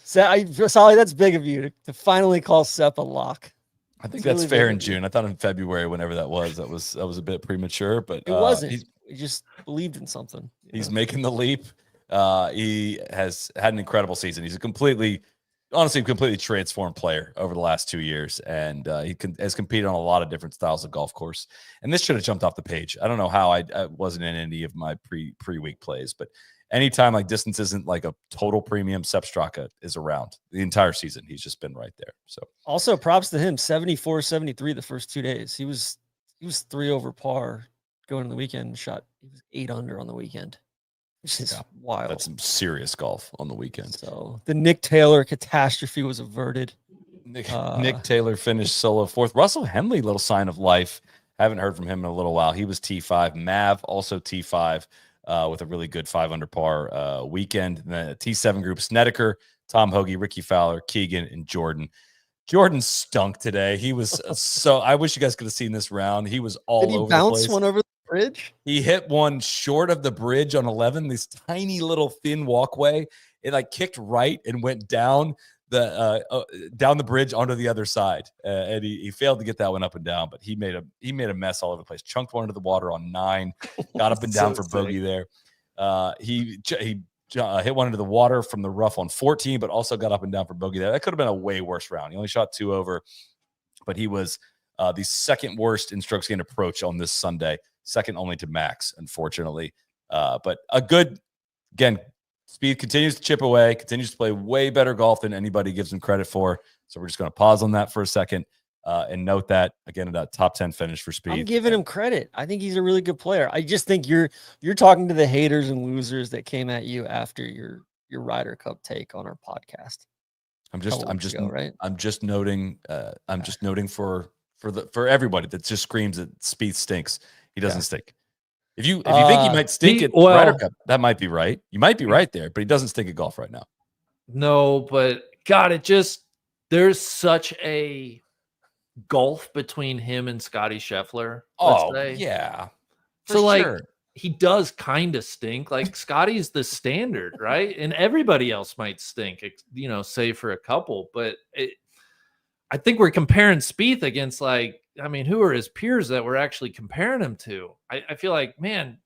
Solly, that's big of you to finally call Sepp a lock. I think that's really fair in June. I thought in February, whenever that was a bit premature, but it wasn't. He just believed in something. He's making the leap. He has had an incredible season. He's a completely transformed player over the last 2 years, and he has competed on a lot of different styles of golf course. And this should have jumped off the page. I don't know how I wasn't in any of my pre-week plays, but anytime like distance isn't like a total premium, Sepp Straka is around the entire season. He's just been right there. So also props to him, 74, 73 the first 2 days. He was 3 over par going in the weekend. He was 8 under on the weekend. Which is wild. That's some serious golf on the weekend. So the Nick Taylor catastrophe was averted. Nick Taylor finished solo 4th. Russell Henley, little sign of life. Haven't heard from him in a little while. He was T5. Mav also T5 with a really good 5 under par weekend. And the T7 group, Snedeker, Tom Hoagie, Ricky Fowler, Keegan, and Jordan. Jordan stunk today. He was I wish you guys could have seen this round. He was all over the place. Did he bounce one over the bridge? He hit one short of the bridge on 11, this tiny little thin walkway. It like kicked right and went down the bridge onto the other side. And he failed to get that one up and down, but he made a mess all over the place. Chunked one into the water on 9, got up and down for bogey there. He hit one into the water from the rough on 14, but also got up and down for bogey there. That could have been a way worse round. He only shot 2 over, but he was the second worst in strokes gained approach on this Sunday, second only to Max, unfortunately. But a good, again, Speed continues to chip away, continues to play way better golf than anybody gives him credit for. So we're just going to pause on that for a second and note that, again, a top 10 finish for Speed. I'm giving him credit. I think he's a really good player. I just think you're talking to the haters and losers that came at you after your Ryder Cup take on our podcast. I'm couple weeks ago, right? I'm just noting for everybody that just screams that Spieth stinks. He doesn't stink. If you think he might stink at Ryder Cup, that might be right. You might be right there, but he doesn't stink at golf right now. No, but God, there's such a gulf between him and Scottie Scheffler. Yeah. So like he does kind of stink. Like Scotty's the standard, right? And everybody else might stink, you know, save for a couple. But I think we're comparing Spieth against who are his peers that we're actually comparing him to? I feel like, man,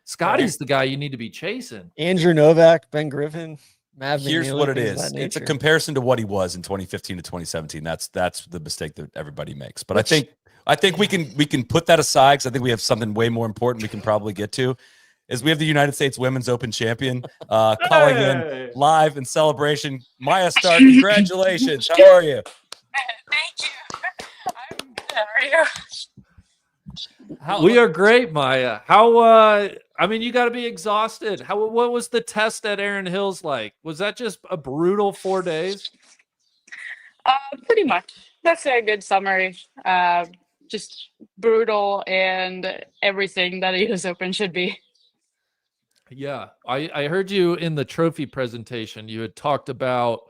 Scotty's the guy you need to be chasing. Andrew Novak, Ben Griffin. Here's what it is. It's a comparison to what he was in 2015 to 2017. That's the mistake that everybody makes. But I think we can put that aside because I think we have something way more important we can probably get to. Is we have the United States Women's Open champion calling in live in celebration. Maja Stark, congratulations. How are you? Thank you. I'm good. How are you? We are great, Maja. How you got to be exhausted. What was the test at Erin Hills like? Was that just a brutal 4 days? Pretty much. That's a good summary. Just brutal and everything that a US Open should be. Yeah. I heard you in the trophy presentation. You had talked about,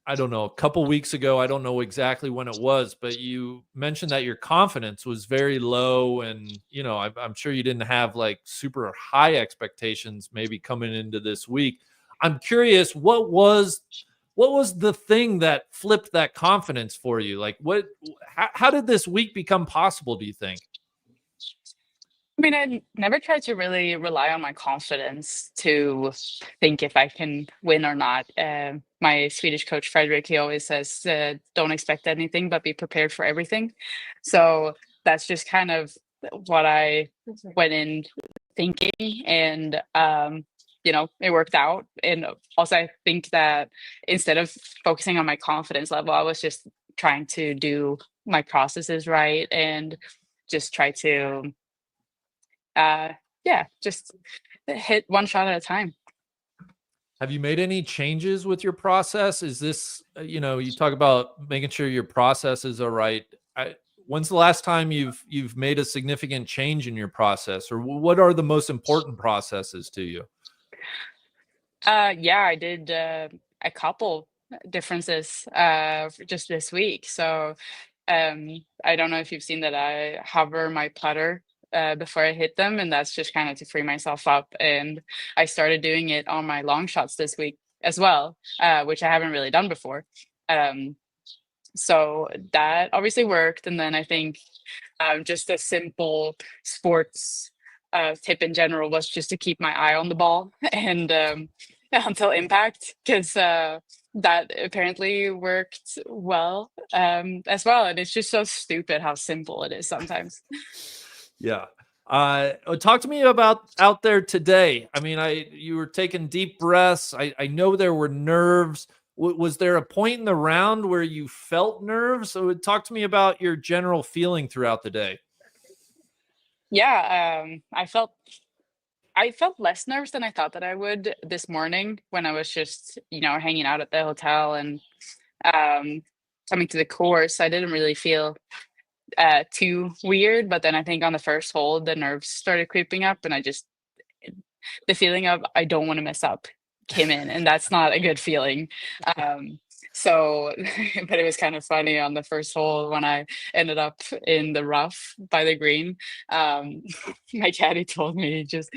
I don't know, a couple weeks ago, I don't know exactly when it was, but you mentioned that your confidence was very low. And, you know, I'm sure you didn't have like super high expectations maybe coming into this week. I'm curious, what was the thing that flipped that confidence for you? Like how did this week become possible, do you think? I mean, I never tried to really rely on my confidence to think if I can win or not. My Swedish coach, Frederick, he always says, don't expect anything, but be prepared for everything. So that's just kind of what I went in thinking. And, you know, it worked out. And also, I think that instead of focusing on my confidence level, I was just trying to do my processes right and just try to just hit one shot at a time. Have you made any changes with your process? Is this, you talk about making sure your processes are right. When's the last time you've made a significant change in your process, or what are the most important processes to you? I did a couple differences just this week. So I don't know if you've seen that I hover my putter before I hit them, and that's just kind of to free myself up. And I started doing it on my long shots this week as well, which I haven't really done before. So that obviously worked. And then I think just a simple sports tip in general was just to keep my eye on the ball and until impact, because that apparently worked well as well. And it's just so stupid how simple it is sometimes. Yeah. Talk to me about out there today. I mean, you were taking deep breaths. I know there were nerves. Was there a point in the round where you felt nerves? So talk to me about your general feeling throughout the day. Yeah, I felt less nerves than I thought that I would this morning when I was just, hanging out at the hotel and coming to the course. I didn't really feel too weird, but then I think on the first hole the nerves started creeping up, and the feeling of I don't want to mess up came in, and that's not a good feeling. So but it was kind of funny on the first hole when I ended up in the rough by the green. My caddy told me just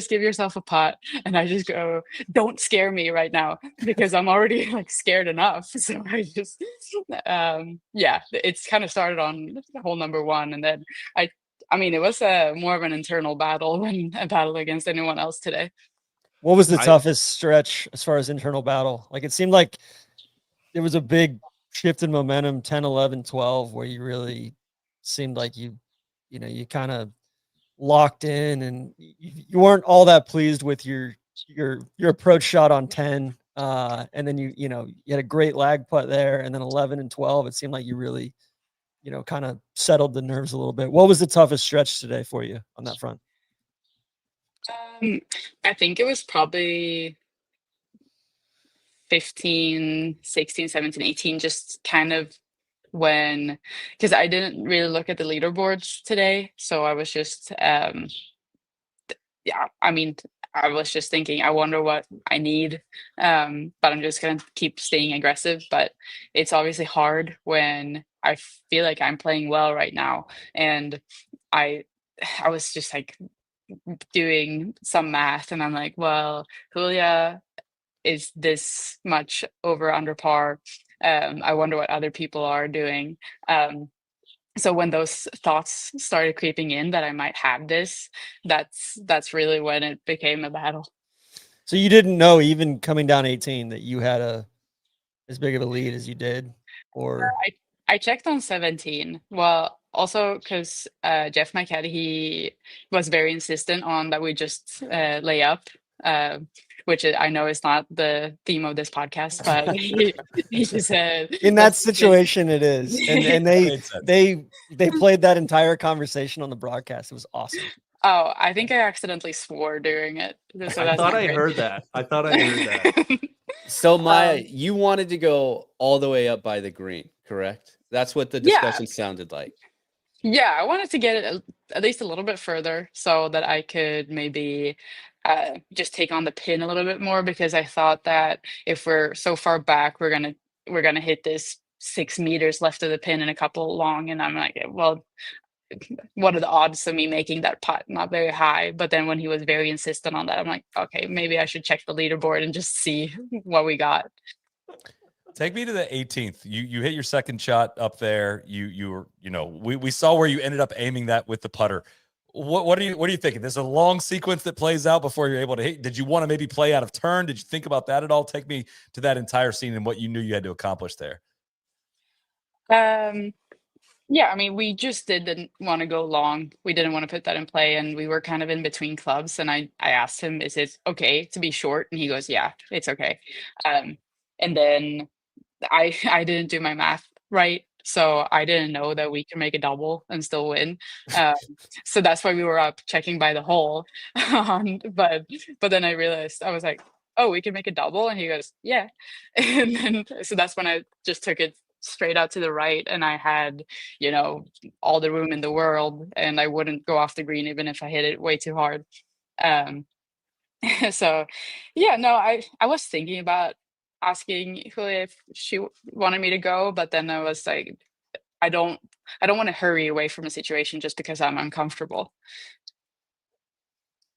give yourself a putt, and I just go, don't scare me right now, because I'm already scared enough. So I just it's kind of started on hole number one, and then I mean it was more of an internal battle than a battle against anyone else today. What was the toughest stretch as far as internal battle? Like, it seemed like there was a big shift in momentum, 10, 11, 12, where you really seemed like you kind of locked in, and you weren't all that pleased with your approach shot on 10. And then you had a great lag putt there, and then 11 and 12, it seemed like you really, kind of settled the nerves a little bit. What was the toughest stretch today for you on that front? I think it was probably 15, 16, 17, 18, just kind of when, because I didn't really look at the leaderboards today. So I was just, yeah, I mean, I was just thinking, I wonder what I need. But I'm just going to keep staying aggressive. But it's obviously hard when I feel like I'm playing well right now. And I, I was just like doing some math and I'm like, well, Julia is this much over under par. I wonder what other people are doing. So when those thoughts started creeping in that I might have this, that's really when it became a battle. So you didn't know, even coming down 18, that you had as big of a lead as you did, or I checked on 17. Well, also because Jeff, my caddy, he was very insistent on that we just lay up, which I know is not the theme of this podcast, but he just said in that situation it is, and they played that entire conversation on the broadcast. It was awesome. Oh, I think I accidentally swore during it. So I that's thought not I great. heard that. I thought I heard that. So Maya, you wanted to go all the way up by the green, correct? That's what the Yeah. discussion sounded like. Yeah, I wanted to get it at least a little bit further so that I could maybe just take on the pin a little bit more, because I thought that if we're so far back, we're gonna hit this 6 meters left of the pin and a couple long, and I'm like, well, what are the odds of me making that putt? Not very high. But then when he was very insistent on that, I'm like, okay, maybe I should check the leaderboard and just see what we got. Take me to the 18th. You hit your second shot up there. You were, we saw where you ended up aiming that with the putter. What are you thinking? There's a long sequence that plays out before you're able to hit. Did you want to maybe play out of turn? Did you think about that at all? Take me to that entire scene and what you knew you had to accomplish there. Yeah, I mean, we just didn't want to go long. We didn't want to put that in play, and we were kind of in between clubs. And I asked him, "Is it okay to be short?" And he goes, "Yeah, it's okay." And then I didn't do my math right, so I didn't know that we can make a double and still win. So that's why we were up checking by the hole. But then I realized, I was like, "Oh, we can make a double," and he goes, "Yeah." And then so that's when I just took it straight out to the right, and I had, all the room in the world, and I wouldn't go off the green even if I hit it way too hard. Um, so yeah, no, I was thinking about asking Julia if she wanted me to go, but then I was like, I don't want to hurry away from a situation just because I'm uncomfortable.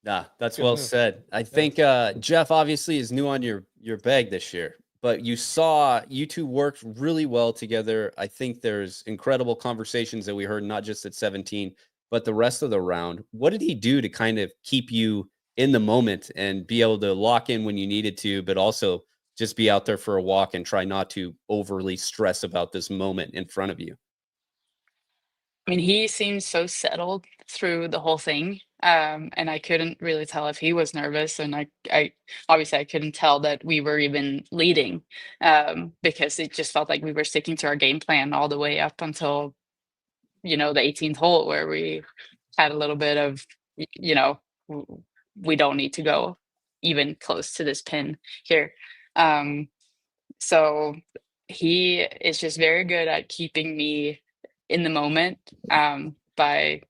Nah, that's Good well move. said. I think Jeff obviously is new on your bag this year, but you saw you two worked really well together. I think there's incredible conversations that we heard, not just at 17, but the rest of the round. What did he do to kind of keep you in the moment and be able to lock in when you needed to, but also just be out there for a walk and try not to overly stress about this moment in front of you? I mean, he seemed so settled through the whole thing. And I couldn't really tell if he was nervous. And I obviously I couldn't tell that we were even leading, because it just felt like we were sticking to our game plan all the way up until, the 18th hole, where we had a little bit of, we don't need to go even close to this pin here. So he is just very good at keeping me in the moment, by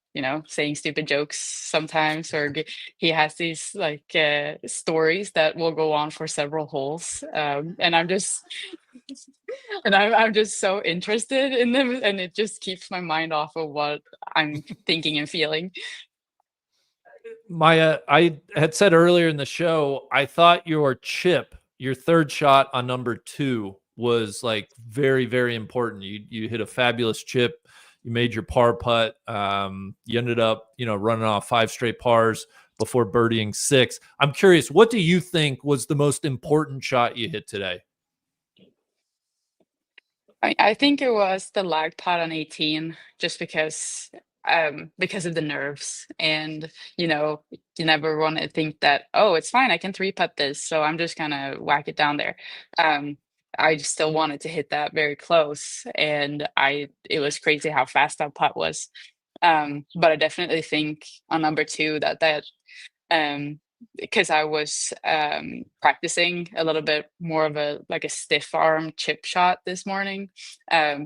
saying stupid jokes sometimes, or he has these like stories that will go on for several holes, and I'm just so interested in them, and it just keeps my mind off of what I'm thinking and feeling. Maya, I had said earlier in the show, I thought your chip, your third shot on number 2, was like very, very important. You hit a fabulous chip. You made your par putt. You ended up, running off 5 straight pars before birdieing 6. I'm curious, what do you think was the most important shot you hit today? I think it was the lag putt on 18, just because of the nerves, and you never want to think that, oh, it's fine, I can 3-putt this, so I'm just gonna whack it down there. I just still wanted to hit that very close, and it was crazy how fast that putt was. But I definitely think on number 2 that because I was practicing a little bit more of a stiff arm chip shot this morning,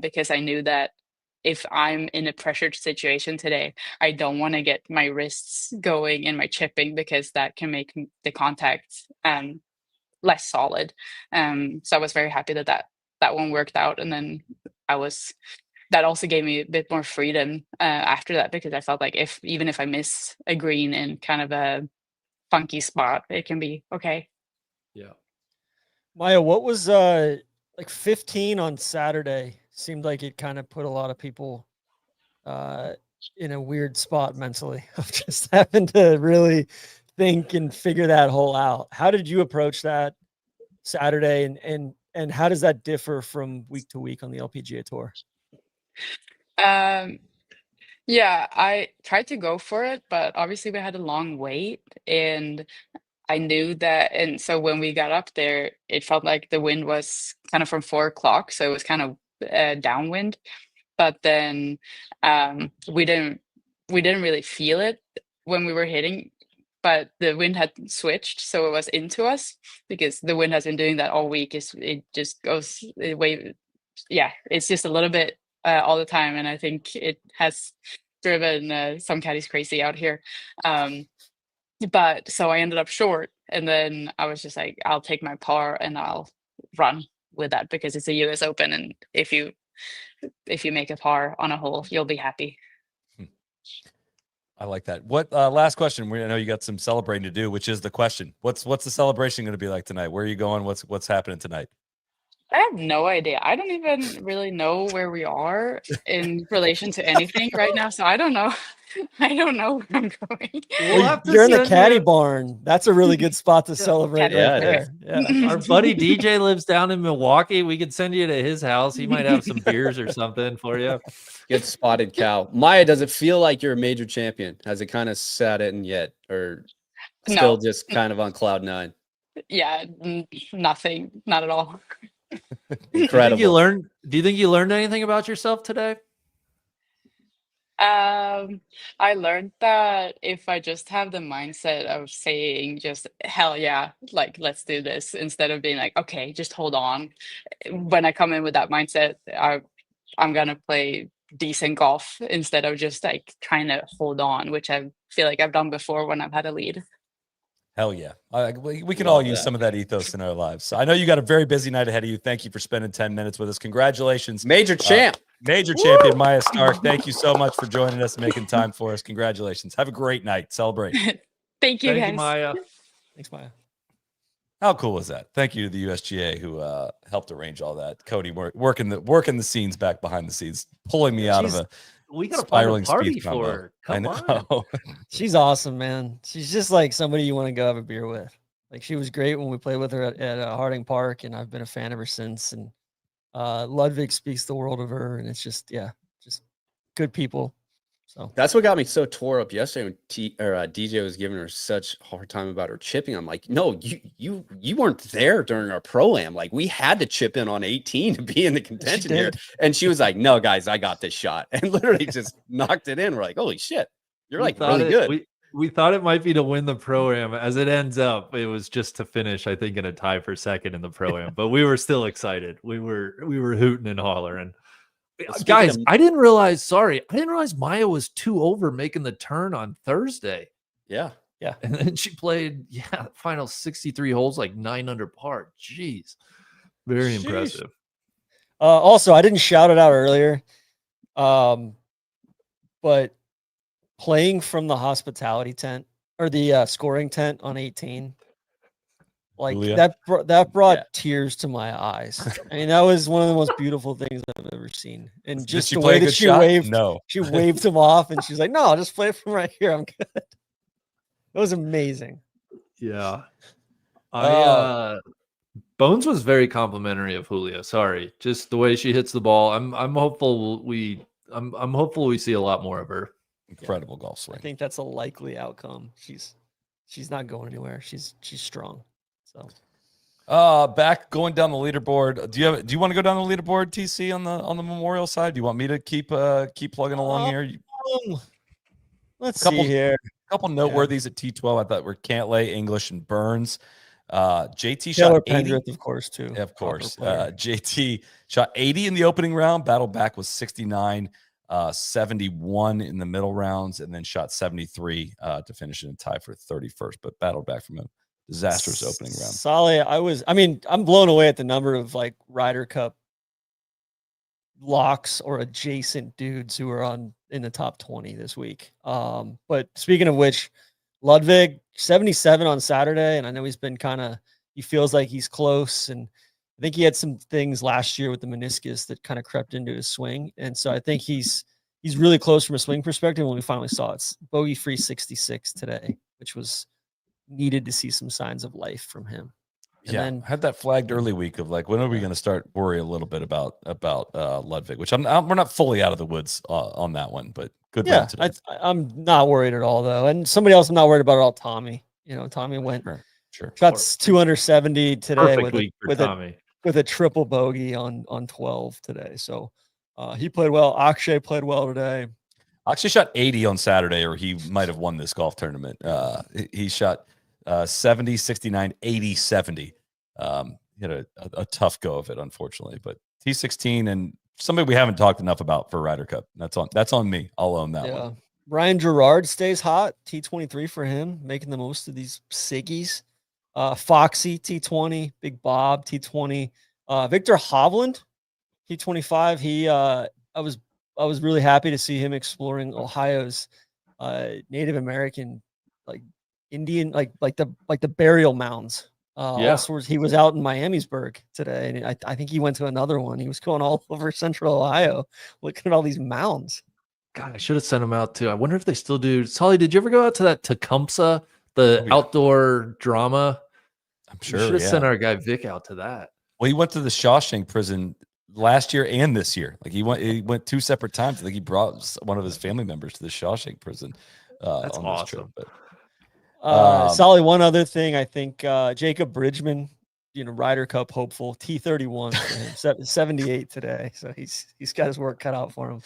because I knew that if I'm in a pressured situation today, I don't want to get my wrists going in my chipping because that can make the contact less solid. So I was very happy that that one worked out, and then that also gave me a bit more freedom after that, because I felt like even if I miss a green in kind of a funky spot, it can be okay. Yeah. Maja, what was 15 on Saturday? Seemed like it kind of put a lot of people in a weird spot mentally of just having to really think and figure that hole out. How did you approach that Saturday, and how does that differ from week to week on the LPGA Tour? Yeah, I tried to go for it, but obviously we had a long wait, and I knew that. And so when we got up there, it felt like the wind was kind of from 4 o'clock, so it was kind of downwind. But then we didn't really feel it when we were hitting, but the wind had switched, so it was into us, because the wind has been doing that all week. It just goes way, yeah, it's just a little bit all the time, and I think it has driven some caddies crazy out here. But so I ended up short, and then I was just like, I'll take my par and I'll run with that, because it's a US Open, and if you make a par on a hole, you'll be happy. I like that. What last question? I know you got some celebrating to do, which is the question. What's the celebration going to be like tonight? Where are you going? What's happening tonight? I have no idea. I don't even really know where we are in relation to anything right now, so I don't know. I don't know where I'm going. You're in the caddy barn. That's a really good spot to celebrate caddy right barn. there. Yeah. Our buddy DJ lives down in Milwaukee. We could send you to his house. He might have some beers or something for you. Get spotted cow. Maja, does it feel like you're a major champion? Has it kind of sat in yet, or still just kind of on cloud nine? Yeah, nothing, not at all. Incredible. Do you think you learned anything about yourself today? I learned that if I just have the mindset of saying just hell yeah, like let's do this, instead of being like, okay, just hold on. When I come in with that mindset, I'm gonna play decent golf instead of just like trying to hold on, which I feel like I've done before when I've had a lead. Hell yeah. We can all use some of that ethos in our lives. So I know you got a very busy night ahead of you. Thank you for spending 10 minutes with us. Congratulations. Major champ. Major champion Maja Stark. Thank you so much for joining us and making time for us. Congratulations. Have a great night. Celebrate. Thank you, guys. You, Maja. Thanks, Maja. How cool was that? Thank you to the USGA who helped arrange all that. Cody working the scenes back behind the scenes, pulling me out of a we got a spiraling party speed for combo. her. Come I on. know. She's awesome, man. She's just like somebody you want to go have a beer with. Like, she was great when we played with her at Harding Park, and I've been a fan of her since. And Ludwig speaks the world of her, and it's just good people. So that's what got me so tore up yesterday when DJ was giving her such a hard time about her chipping. I'm like, no, you weren't there during our pro-am. Like, we had to chip in on 18 to be in the contention here. And she was like, no, guys, I got this shot, and literally just knocked it in. We're like, holy shit, you're like really good. We thought it might be to win the pro-am. As it ends up, it was just to finish, I think, in a tie for second in the pro-am. But we were still excited. We were hooting and hollering. Guys, I didn't realize Maja was 2 over making the turn on Thursday. Yeah. And then she played, final 63 holes, like 9 under par. Jeez. Very impressive. Also, I didn't shout it out earlier. But playing from the hospitality tent or the scoring tent on 18, like Julia. that brought tears to my eyes. I mean, that was one of the most beautiful things I've ever seen. And just the way that she waved him off, and she's like, "No, I'll just play from right here. I'm good." It was amazing. Yeah. Bones was very complimentary of Julia. Sorry, just the way she hits the ball. I'm hopeful I'm hopeful we see a lot more of her. Incredible golf swing. I think that's a likely outcome. She's not going anywhere. She's strong. So, back going down the leaderboard. Do you want to go down the leaderboard, TC, on the Memorial side? Do you want me to keep plugging along here? Let's see here. couple noteworthies at T12 I thought were Cantlay, English, and Burns. JT Taylor shot 80. Pendrith, of course, too. Of course. JT shot 80 in the opening round. Battled back was 69, 71 in the middle rounds, and then shot 73 to finish in a tie for 31st, but battled back from a disastrous opening round. Solly, I'm blown away at the number of like Ryder Cup locks or adjacent dudes who are in the top 20 this week. But speaking of which, Ludwig 77 on Saturday, and I know he's been he feels like he's close, and I think he had some things last year with the meniscus that kind of crept into his swing, and so I think he's really close from a swing perspective. When we finally saw it's bogey free 66 today, which was needed to see some signs of life from him. And then had that flagged early week of like, when are we going to start worry a little bit about Ludwig, which we're not fully out of the woods on that one, but good. Yeah, I'm not worried at all though. And somebody else I'm not worried about at all, Tommy. Tommy went shot 270 today with a triple bogey on 12 today. So he played well. Akshay played well today. Akshay shot 80 on Saturday, or he might have won this golf tournament. He shot 70, 69, 80, 70. He had a tough go of it, unfortunately. But T16 and somebody we haven't talked enough about for Ryder Cup. That's on me. I'll own that one. Ryan Gerard stays hot. T23 for him, making the most of these Siggies. Foxy T20, Big Bob T20. Victor Hovland T25. He I was really happy to see him exploring Ohio's Native American, like Indian, like the burial mounds. He was out in Miamisburg today, and I think he went to another one. He was going all over Central Ohio, looking at all these mounds. God, I should have sent him out too. I wonder if they still do. Solly, did you ever go out to that Tecumseh, the outdoor drama? I'm sure. We should have sent our guy Vic out to that. Well, he went to the Shawshank prison last year and this year. Like he went two separate times. I think he brought one of his family members to the Shawshank prison. That's on awesome. This trip, Solly, one other thing, I think Jacob Bridgman, Ryder Cup hopeful, T31 for him, 78 today. So he's got his work cut out for him.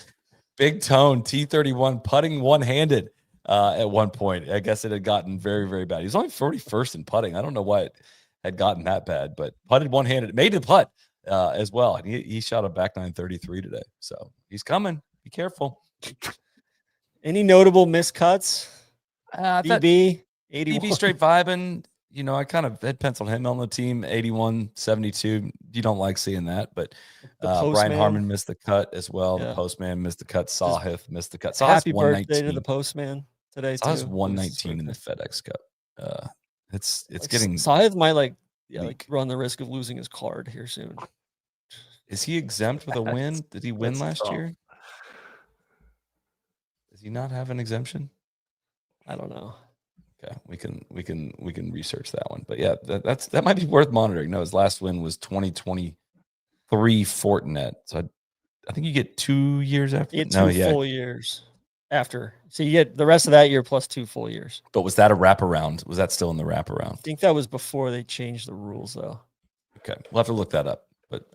Big Tone, T31, putting one-handed at one point. I guess it had gotten very, very bad. He was only 41st in putting. I don't know why it had gotten that bad, but putted one-handed. Made a putt as well. And he shot a back 933 today. So he's coming. Be careful. Any notable miscuts? DB, 81. DB straight vibing. I kind of had penciled him on the team, 81, 72. You don't like seeing that, but Brian Harmon missed the cut as well. Yeah. The postman missed the cut. Sahith missed the cut. Happy birthday to the postman today too. Sahith's 119 in the FedEx Cup. It's getting. Sahith might run the risk of losing his card here soon. Is he exempt with a win? Did he win last year? Does he not have an exemption? I don't know. Okay, we can research that one. But yeah, that might be worth monitoring. No, his last win was 2023 Fortinet. So I think you get 2 years after. You get full years after. So you get the rest of that year plus 2 full years. But was that a wraparound? Was that still in the wraparound? I think that was before they changed the rules, though. Okay, we'll have to look that up. But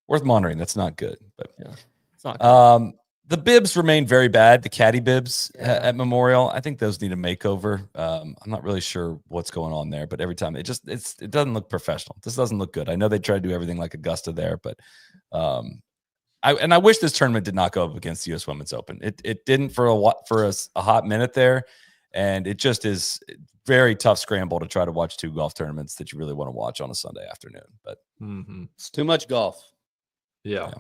worth monitoring. That's not good. But yeah, it's not good. The bibs remain very bad. The caddy bibs at Memorial, I think those need a makeover. I'm not really sure what's going on there, but every time it doesn't look professional. This doesn't look good. I know they try to do everything like Augusta there, but I wish this tournament did not go up against the U.S. Women's Open. It didn't for a hot minute there, and it just is very tough scramble to try to watch 2 golf tournaments that you really want to watch on a Sunday afternoon. But it's too much golf. Yeah.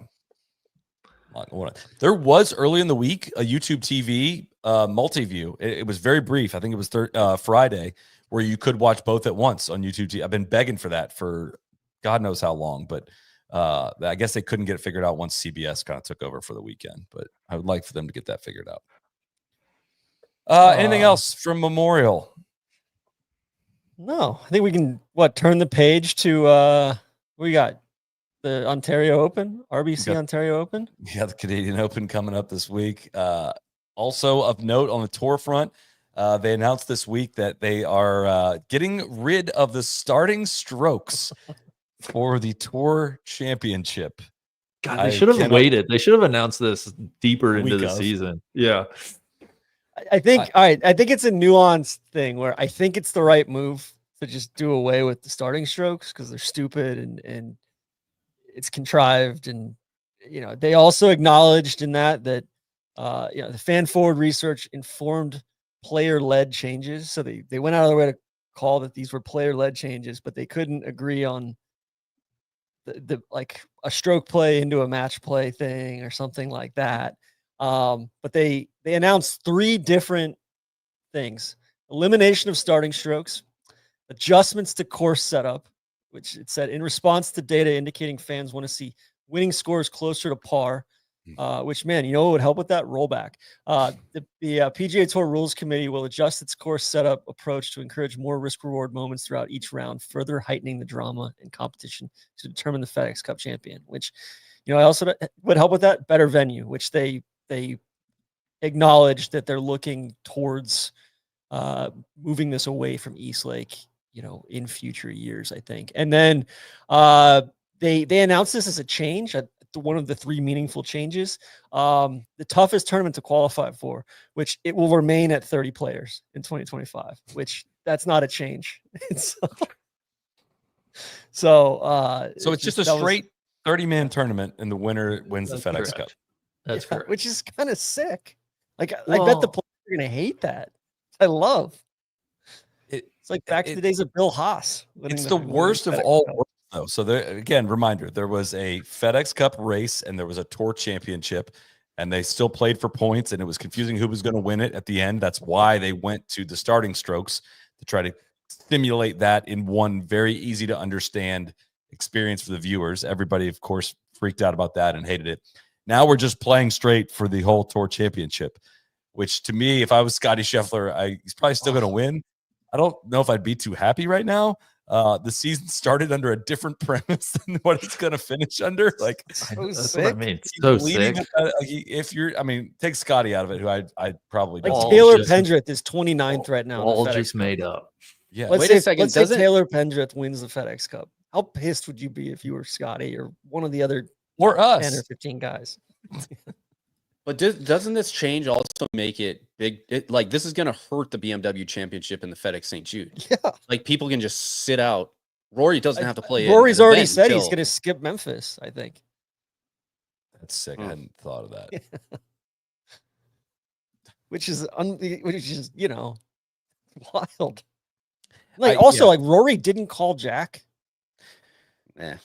There was early in the week a YouTube TV multi-view. It was very brief. I think it was Friday, where you could watch both at once on YouTube TV. I've been begging for that for God knows how long, but I guess they couldn't get it figured out once CBS kind of took over for the weekend. But I would like for them to get that figured out. Anything else from Memorial? No, I think we can turn the page to we got the Ontario Open, RBC Ontario Open. Yeah, the Canadian Open coming up this week. Also of note on the tour front, they announced this week that they are getting rid of the starting strokes for the Tour Championship. God, they should have waited. They should have announced this deeper into the season. Yeah. I think all right. I think it's a nuanced thing where I think it's the right move to just do away with the starting strokes because they're stupid and it's contrived. And they also acknowledged in that the fan forward research informed player led changes. So they went out of their way to call that these were player led changes, but they couldn't agree on the like a stroke play into a match play thing or something like that. But they announced 3 different things: elimination of starting strokes, adjustments to course setup, which it said in response to data indicating fans want to see winning scores closer to par. Which, man, what would help with that? Rollback. The PGA Tour Rules Committee will adjust its course setup approach to encourage more risk-reward moments throughout each round, further heightening the drama and competition to determine the FedEx Cup champion. Which, I also would help with that. Better venue, which they acknowledged that they're looking towards moving this away from East Lake, in future years, I think. And then they announced this as a change. One of the 3 meaningful changes, the toughest tournament to qualify for, which it will remain at 30 players in 2025, which that's not a change. So it's just a straight 30-man tournament, and the winner wins the FedEx Cup. That's correct. Which is kind of sick. Like, I bet the players are going to hate that. I love it. It's like back to the days of Bill Haas. It's the worst of all worlds, though. So again, reminder, there was a FedEx Cup race and there was a Tour Championship, and they still played for points, and it was confusing who was going to win it at the end. That's why they went to the starting strokes to try to stimulate that in one very easy to understand experience for the viewers. Everybody, of course, freaked out about that and hated it. Now we're just playing straight for the whole Tour Championship, which to me, if I was Scottie Scheffler, he's probably still going to win. I don't know if I'd be too happy right now. The season started under a different premise than what it's going to finish under. Like, that's what I mean. So sick. If you're, take Scottie out of it, who I'd probably like don't. Taylor Pendrith is 29th right now. All just made up. Yeah. Wait a second. Let's say Taylor Pendrith wins the FedEx Cup. How pissed would you be if you were Scottie or one of the other or us 10 or 15 guys? But doesn't this change also make it big? Like, this is going to hurt the BMW Championship and the FedEx St. Jude. Yeah. Like, people can just sit out. Rory doesn't have to play. Rory's already said he's going to skip Memphis, I think. That's sick. I hadn't thought of that. Which is wild. Like, like Rory didn't call Jack. Yeah.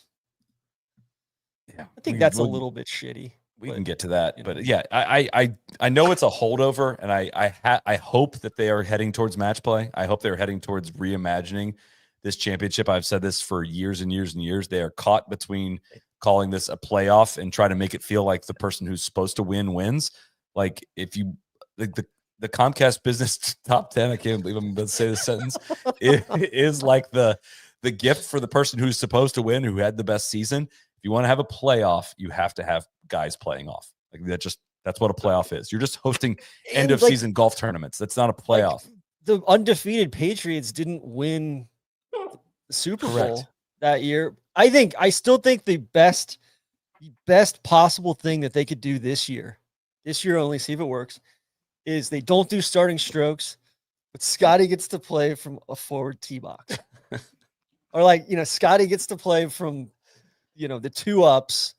I think that's a little bit shitty. We can get to that, but yeah, I know it's a holdover, and I hope that they are heading towards match play. I hope they're heading towards reimagining this championship. I've said this for years and years and years. They are caught between calling this a playoff and trying to make it feel like the person who's supposed to win wins. Like, if you the Comcast Business Top 10, I can't believe I'm about to say this sentence, it is like the gift for the person who's supposed to win, who had the best season. If you want to have a playoff, you have to have guys playing off. Like, that's what a playoff is. You're just hosting end of season golf tournaments. That's not a playoff. Like, the undefeated Patriots didn't win the Super Bowl that year. I still think the best possible thing that they could do this year only, see if it works, is they don't do starting strokes, but Scottie gets to play from a forward tee box. Or Scottie gets to play from the 2-ups,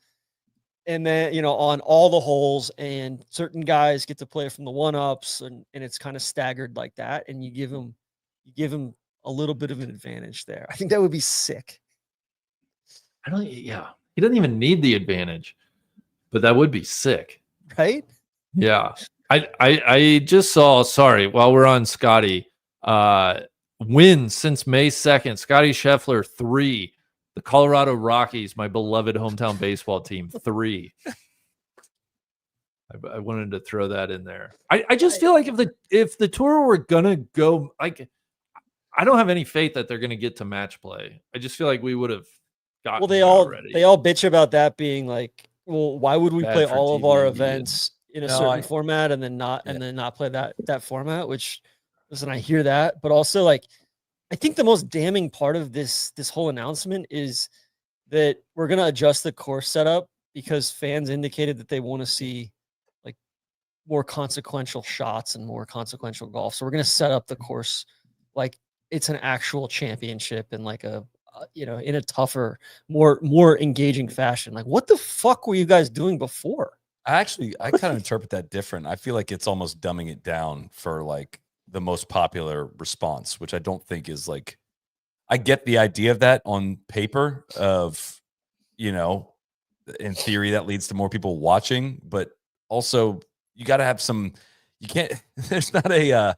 and then on all the holes, and certain guys get to play from the 1-ups, and it's kind of staggered like that, and you give him a little bit of an advantage there. I think that would be sick. He doesn't even need the advantage, but that would be sick, right? Yeah. I just saw, while we're on Scottie, wins since May 2nd, Scottie Scheffler 3. The Colorado Rockies, my beloved hometown baseball team, 3. I wanted to throw that in there. I just feel like if the tour were gonna go, like, I don't have any faith that they're gonna get to match play. I just feel like we would have gotten. Well, they all bitch about that being like, well, why would we play all of our events in a certain format and then not play that format? Which, listen, I hear that, but also, like, I think the most damning part of this whole announcement is that we're going to adjust the course setup because fans indicated that they want to see, like, more consequential shots and more consequential golf. So we're going to set up the course like it's an actual championship and like a in a tougher, more engaging fashion. Like, what the fuck were you guys doing before? I kind of interpret that different. I feel like it's almost dumbing it down for like the most popular response, which I don't think is like, I get the idea of that on paper of, in theory that leads to more people watching, but also you got to have some, you can't, there's not a,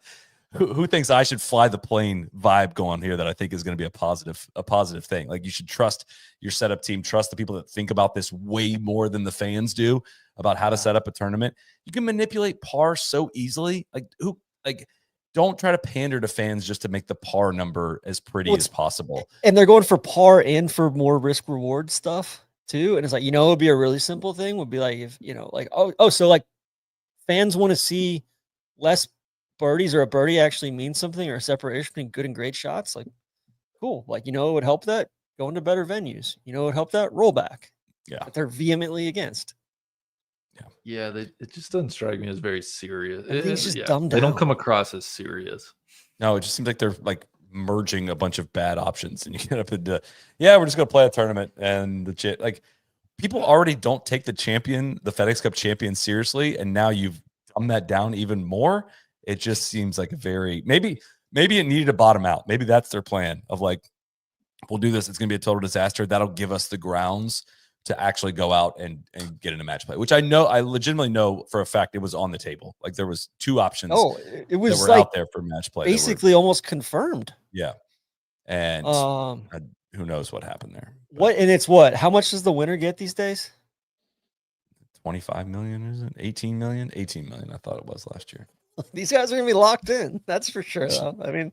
who thinks I should fly the plane vibe going here that I think is going to be a positive thing. Like, you should trust your setup team, trust the people that think about this way more than the fans do about how to set up a tournament. You can manipulate par so easily. Don't try to pander to fans just to make the par number as pretty as possible. And they're going for par and for more risk reward stuff too. And it's like, it'd be a really simple thing would be like, if, so like fans want to see less birdies, or a birdie actually means something, or a separation between good and great shots. Like, cool. Like, it would help that going to better venues, it would help that rollback. Yeah. That they're vehemently against. Yeah, it just doesn't strike me as very serious. It's just dumbed They don't down. come across as serious. No, it just seems like they're like merging a bunch of bad options, and you get up into, we're just gonna play a tournament, and people already don't take the FedEx Cup champion seriously, and now you've dumbed that down even more. It just seems like a very maybe it needed to bottom out. Maybe that's their plan of like, we'll do this. It's gonna be a total disaster. That'll give us the grounds to actually go out and get into match play, which I legitimately know for a fact it was on the table. Like, there was two options. Oh, it was that were out there for match play. Basically almost confirmed. Yeah. And who knows what happened there. How much does the winner get these days? 25 million, is it? 18 million? 18 million, I thought it was last year. These guys are going to be locked in. That's for sure, though. I mean,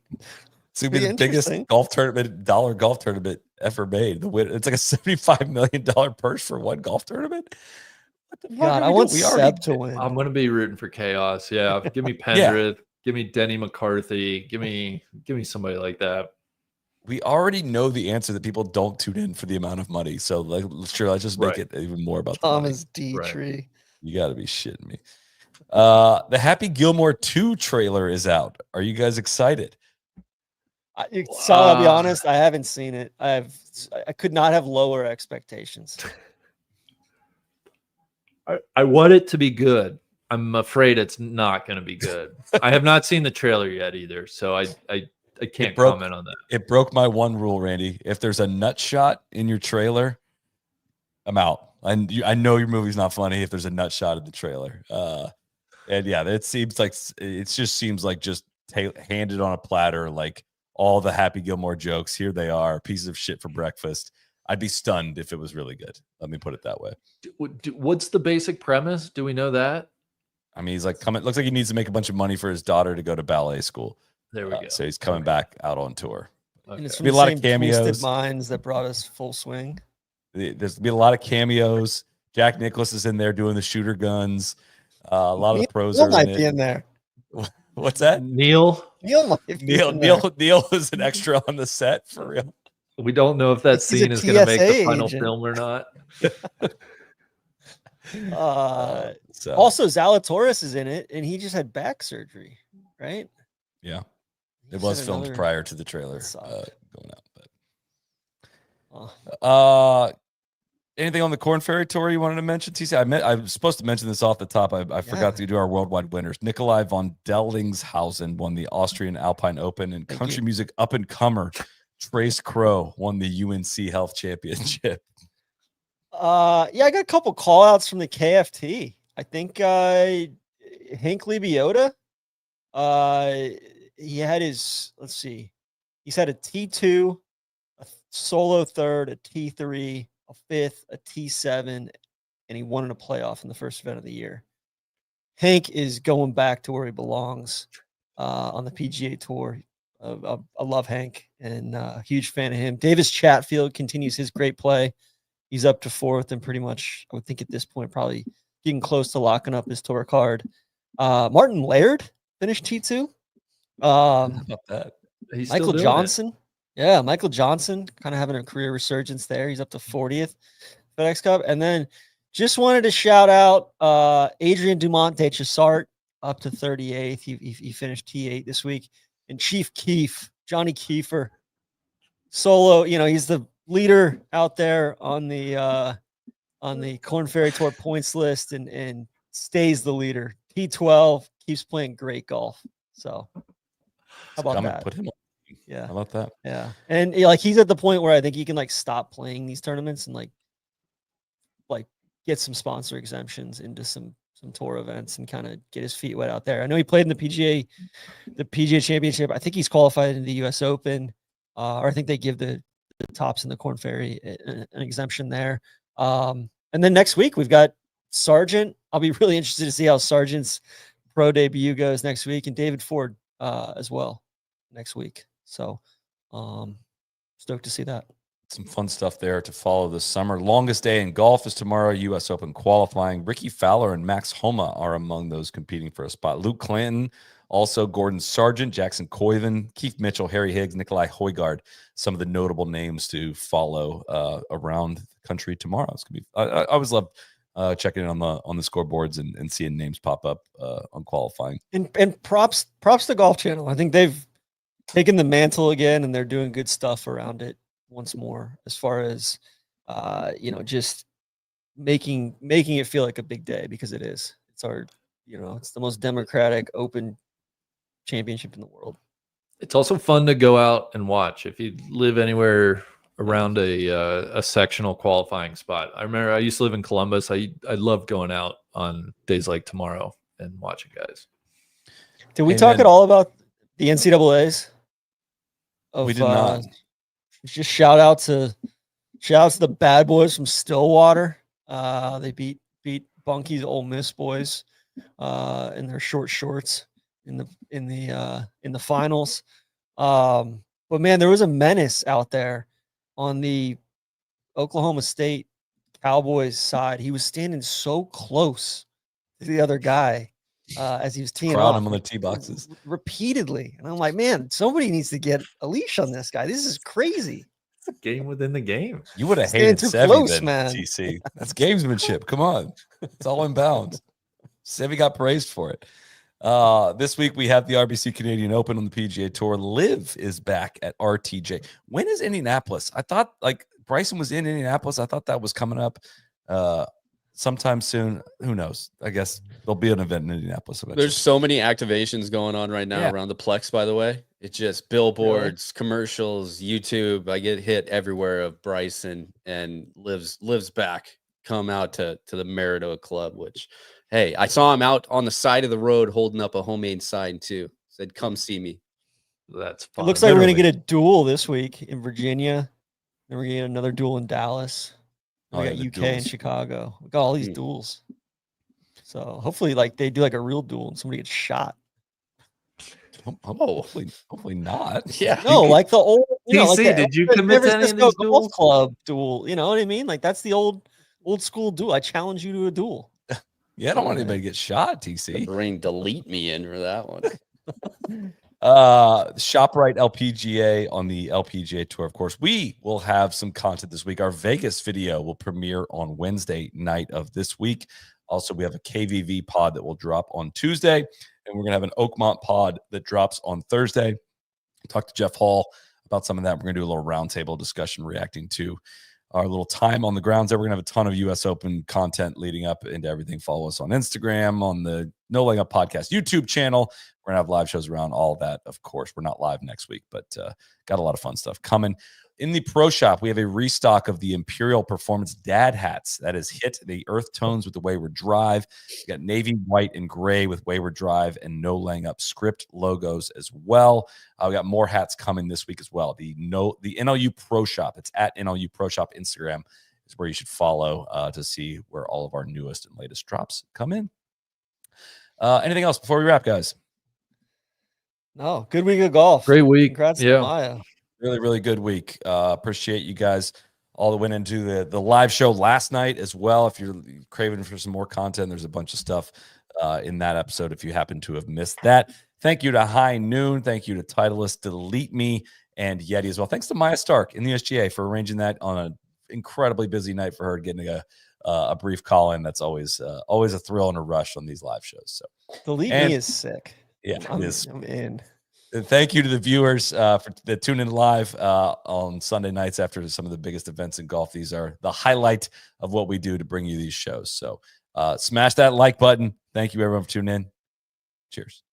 it's going to be the biggest dollar golf tournament ever made. It's like a $75 million purse for one golf tournament. What the fuck? God, I want Seb to win. I'm going to be rooting for chaos. Yeah. Give me Pendrith. Give me Denny McCarthy. Give me somebody like that. We already know the answer that people don't tune in for the amount of money. So let's just make it even more about Thomas D. Tree. You got to be shitting me. The Happy Gilmore 2 trailer is out. Are you guys excited? I'll be honest, I haven't seen it. I could not have lower expectations. I want it to be good. I'm afraid it's not going to be good. I have not seen the trailer yet either, so I can't comment on that. It broke my one rule, Randy. If there's a nut shot in your trailer, I'm out. I know your movie's not funny if there's a nut shot in the trailer. And yeah, it seems like just handed on a platter, like all the Happy Gilmore jokes. Here they are, pieces of shit for breakfast. I'd be stunned if it was really good. Let me put it that way. What's the basic premise? Do we know that? I mean, he's like coming. Looks like he needs to make a bunch of money for his daughter to go to ballet school. There we go. So he's coming back out on tour. Okay. And it's There'll be a lot of cameos. Twisted Minds that brought us Full Swing. There's going to be a lot of cameos. Jack Nicklaus is in there doing the shooter guns. A lot of the pros are might be in there. What's that? Neil is an extra on the set for real. We don't know if that scene is going to make the final film or not. Also, Zalatoris is in it, and he just had back surgery, right? Yeah, it was filmed prior to the trailer going out. But anything on the Corn Ferry Tour you wanted to mention, TC? I was supposed to mention this off the top. I forgot to do our worldwide winners. Nikolai von Dellingshausen won the Austrian Alpine Open, and country music up and comer Trace Crow won the UNC Health Championship. I got a couple call outs from the KFT. I think Hank Libiota, he had he's had a T2, a solo third, a T3, a fifth, a T7, and he won in a playoff in the first event of the year. Hank is going back to where he belongs on the PGA Tour. I love Hank and a huge fan of him. Davis Chatfield continues his great play. He's up to fourth and pretty much, I would think at this point, probably getting close to locking up his tour card. Martin Laird finished T2. How about that? Michael Johnson. Yeah, Michael Johnson kind of having a career resurgence there. He's up to 40th FedEx Cup. And then Just wanted to shout out Adrian Dumont de Chessart up to 38th. He finished T8 this week. And Chief Keef, Johnny Kiefer, solo. He's the leader out there on the Korn Ferry Tour points list and stays the leader. T12 keeps playing great golf. So how about that? Put him on. Yeah. How about that? Yeah. And he's at the point where I think he can stop playing these tournaments and like get some sponsor exemptions into some tour events and kind of get his feet wet out there. I know he played in the PGA Championship. I think he's qualified in the US Open. Or I think they give the tops in the Korn Ferry an exemption there. And then next week we've got Sargent. I'll be really interested to see how Sargent's pro debut goes next week, and David Ford as well next week. So stoked to see that. Some fun stuff there to follow this summer. Longest day in golf is tomorrow, US Open qualifying. Ricky Fowler and Max Homa are among those competing for a spot. Luke Clanton, also Gordon Sargent, Jackson Coyven, Keith Mitchell, Harry Higgs, Nikolai Højgaard, some of the notable names to follow around the country tomorrow. It's gonna be. I always love checking in on the scoreboards and seeing names pop up on qualifying. And props to Golf Channel. I think they've taken the mantle again, and they're doing good stuff around it once more, as far as just making it feel like a big day, because it is. It's our, it's the most democratic open championship in the world. It's also fun to go out and watch if you live anywhere around a sectional qualifying spot. I remember I used to live in Columbus. I love going out on days like tomorrow and watching guys. Did we talk at all about the NCAAs? We did not. Just shout out to the bad boys from Stillwater. They beat Bunky's Ole Miss boys in their short shorts in the finals. But man, there was a menace out there on the Oklahoma State Cowboys side. He was standing so close to the other guy as he was teeing Crowd off him on the tee boxes repeatedly. And I'm like, man, somebody needs to get a leash on this guy. This is crazy. It's a game within the game. You would have Standing hated too Sevy close, then, man. TC. That's gamesmanship. Come on. It's all in bounds. Sevy got praised for it. This week we have the RBC Canadian Open on the PGA Tour. Liv is back at RTJ. When is Indianapolis? I thought Bryson was in Indianapolis. I thought that was coming up sometime soon. Who knows? I guess there'll be an event in Indianapolis eventually. There's so many activations going on right now around the Plex, by the way. It's just billboards, commercials, YouTube. I get hit everywhere of Bryson and lives back. Come out to the Merida Club, which, hey, I saw him out on the side of the road holding up a homemade sign too. Said, "Come see me." That's It fun. looks like we're going to get a duel this week in Virginia. Then we're going to get another duel in Dallas. We got UK and Chicago. We got all these duels. So hopefully they do a real duel and somebody gets shot. Hopefully not. Yeah. No, like the old TC, did you commit to any of these Golf duels? Club duel. You know what I mean? That's the old school duel. I challenge you to a duel. Yeah, I don't want anybody to get shot, TC. Bring DeleteMe in for that one. ShopRite LPGA on the LPGA Tour. Of course, we will have some content this week. Our Vegas video will premiere on Wednesday night of this week. Also, we have a KVV pod that will drop on Tuesday, and we're going to have an Oakmont pod that drops on Thursday. Talk to Jeff Hall about some of that. We're going to do a little roundtable discussion reacting to our little time on the grounds there. We're going to have a ton of US Open content leading up into everything. Follow us on Instagram, on the No Laying Up Podcast YouTube channel. We're going to have live shows around all that. Of course, we're not live next week, but got a lot of fun stuff coming. In the pro shop, we have a restock of the Imperial Performance dad hats that has hit the earth tones with the Wayward Drive. We got navy, white, and gray with Wayward Drive and No Laying Up script logos as well. We got more hats coming this week as well. The NLU Pro Shop, it's at NLU Pro Shop. Instagram is where you should follow to see where all of our newest and latest drops come in. Anything else before we wrap, guys? No, good week of golf. Great week. Congrats to Maya. Really, really good week. Appreciate you guys all that went into the live show last night as well. If you're craving for some more content, there's a bunch of stuff in that episode if you happen to have missed that. Thank you to High Noon. Thank you to Titleist, DeleteMe, and Yeti as well. Thanks to Maja Stark in the USGA for arranging that on a incredibly busy night for her, getting a brief call in. That's always a thrill and a rush on these live shows. So DeleteMe is sick. Yeah, I'm, it is. I'm in. And thank you to the viewers that tune in live on Sunday nights after some of the biggest events in golf. These are the highlight of what we do to bring you these shows. So smash that like button. Thank you, everyone, for tuning in. Cheers.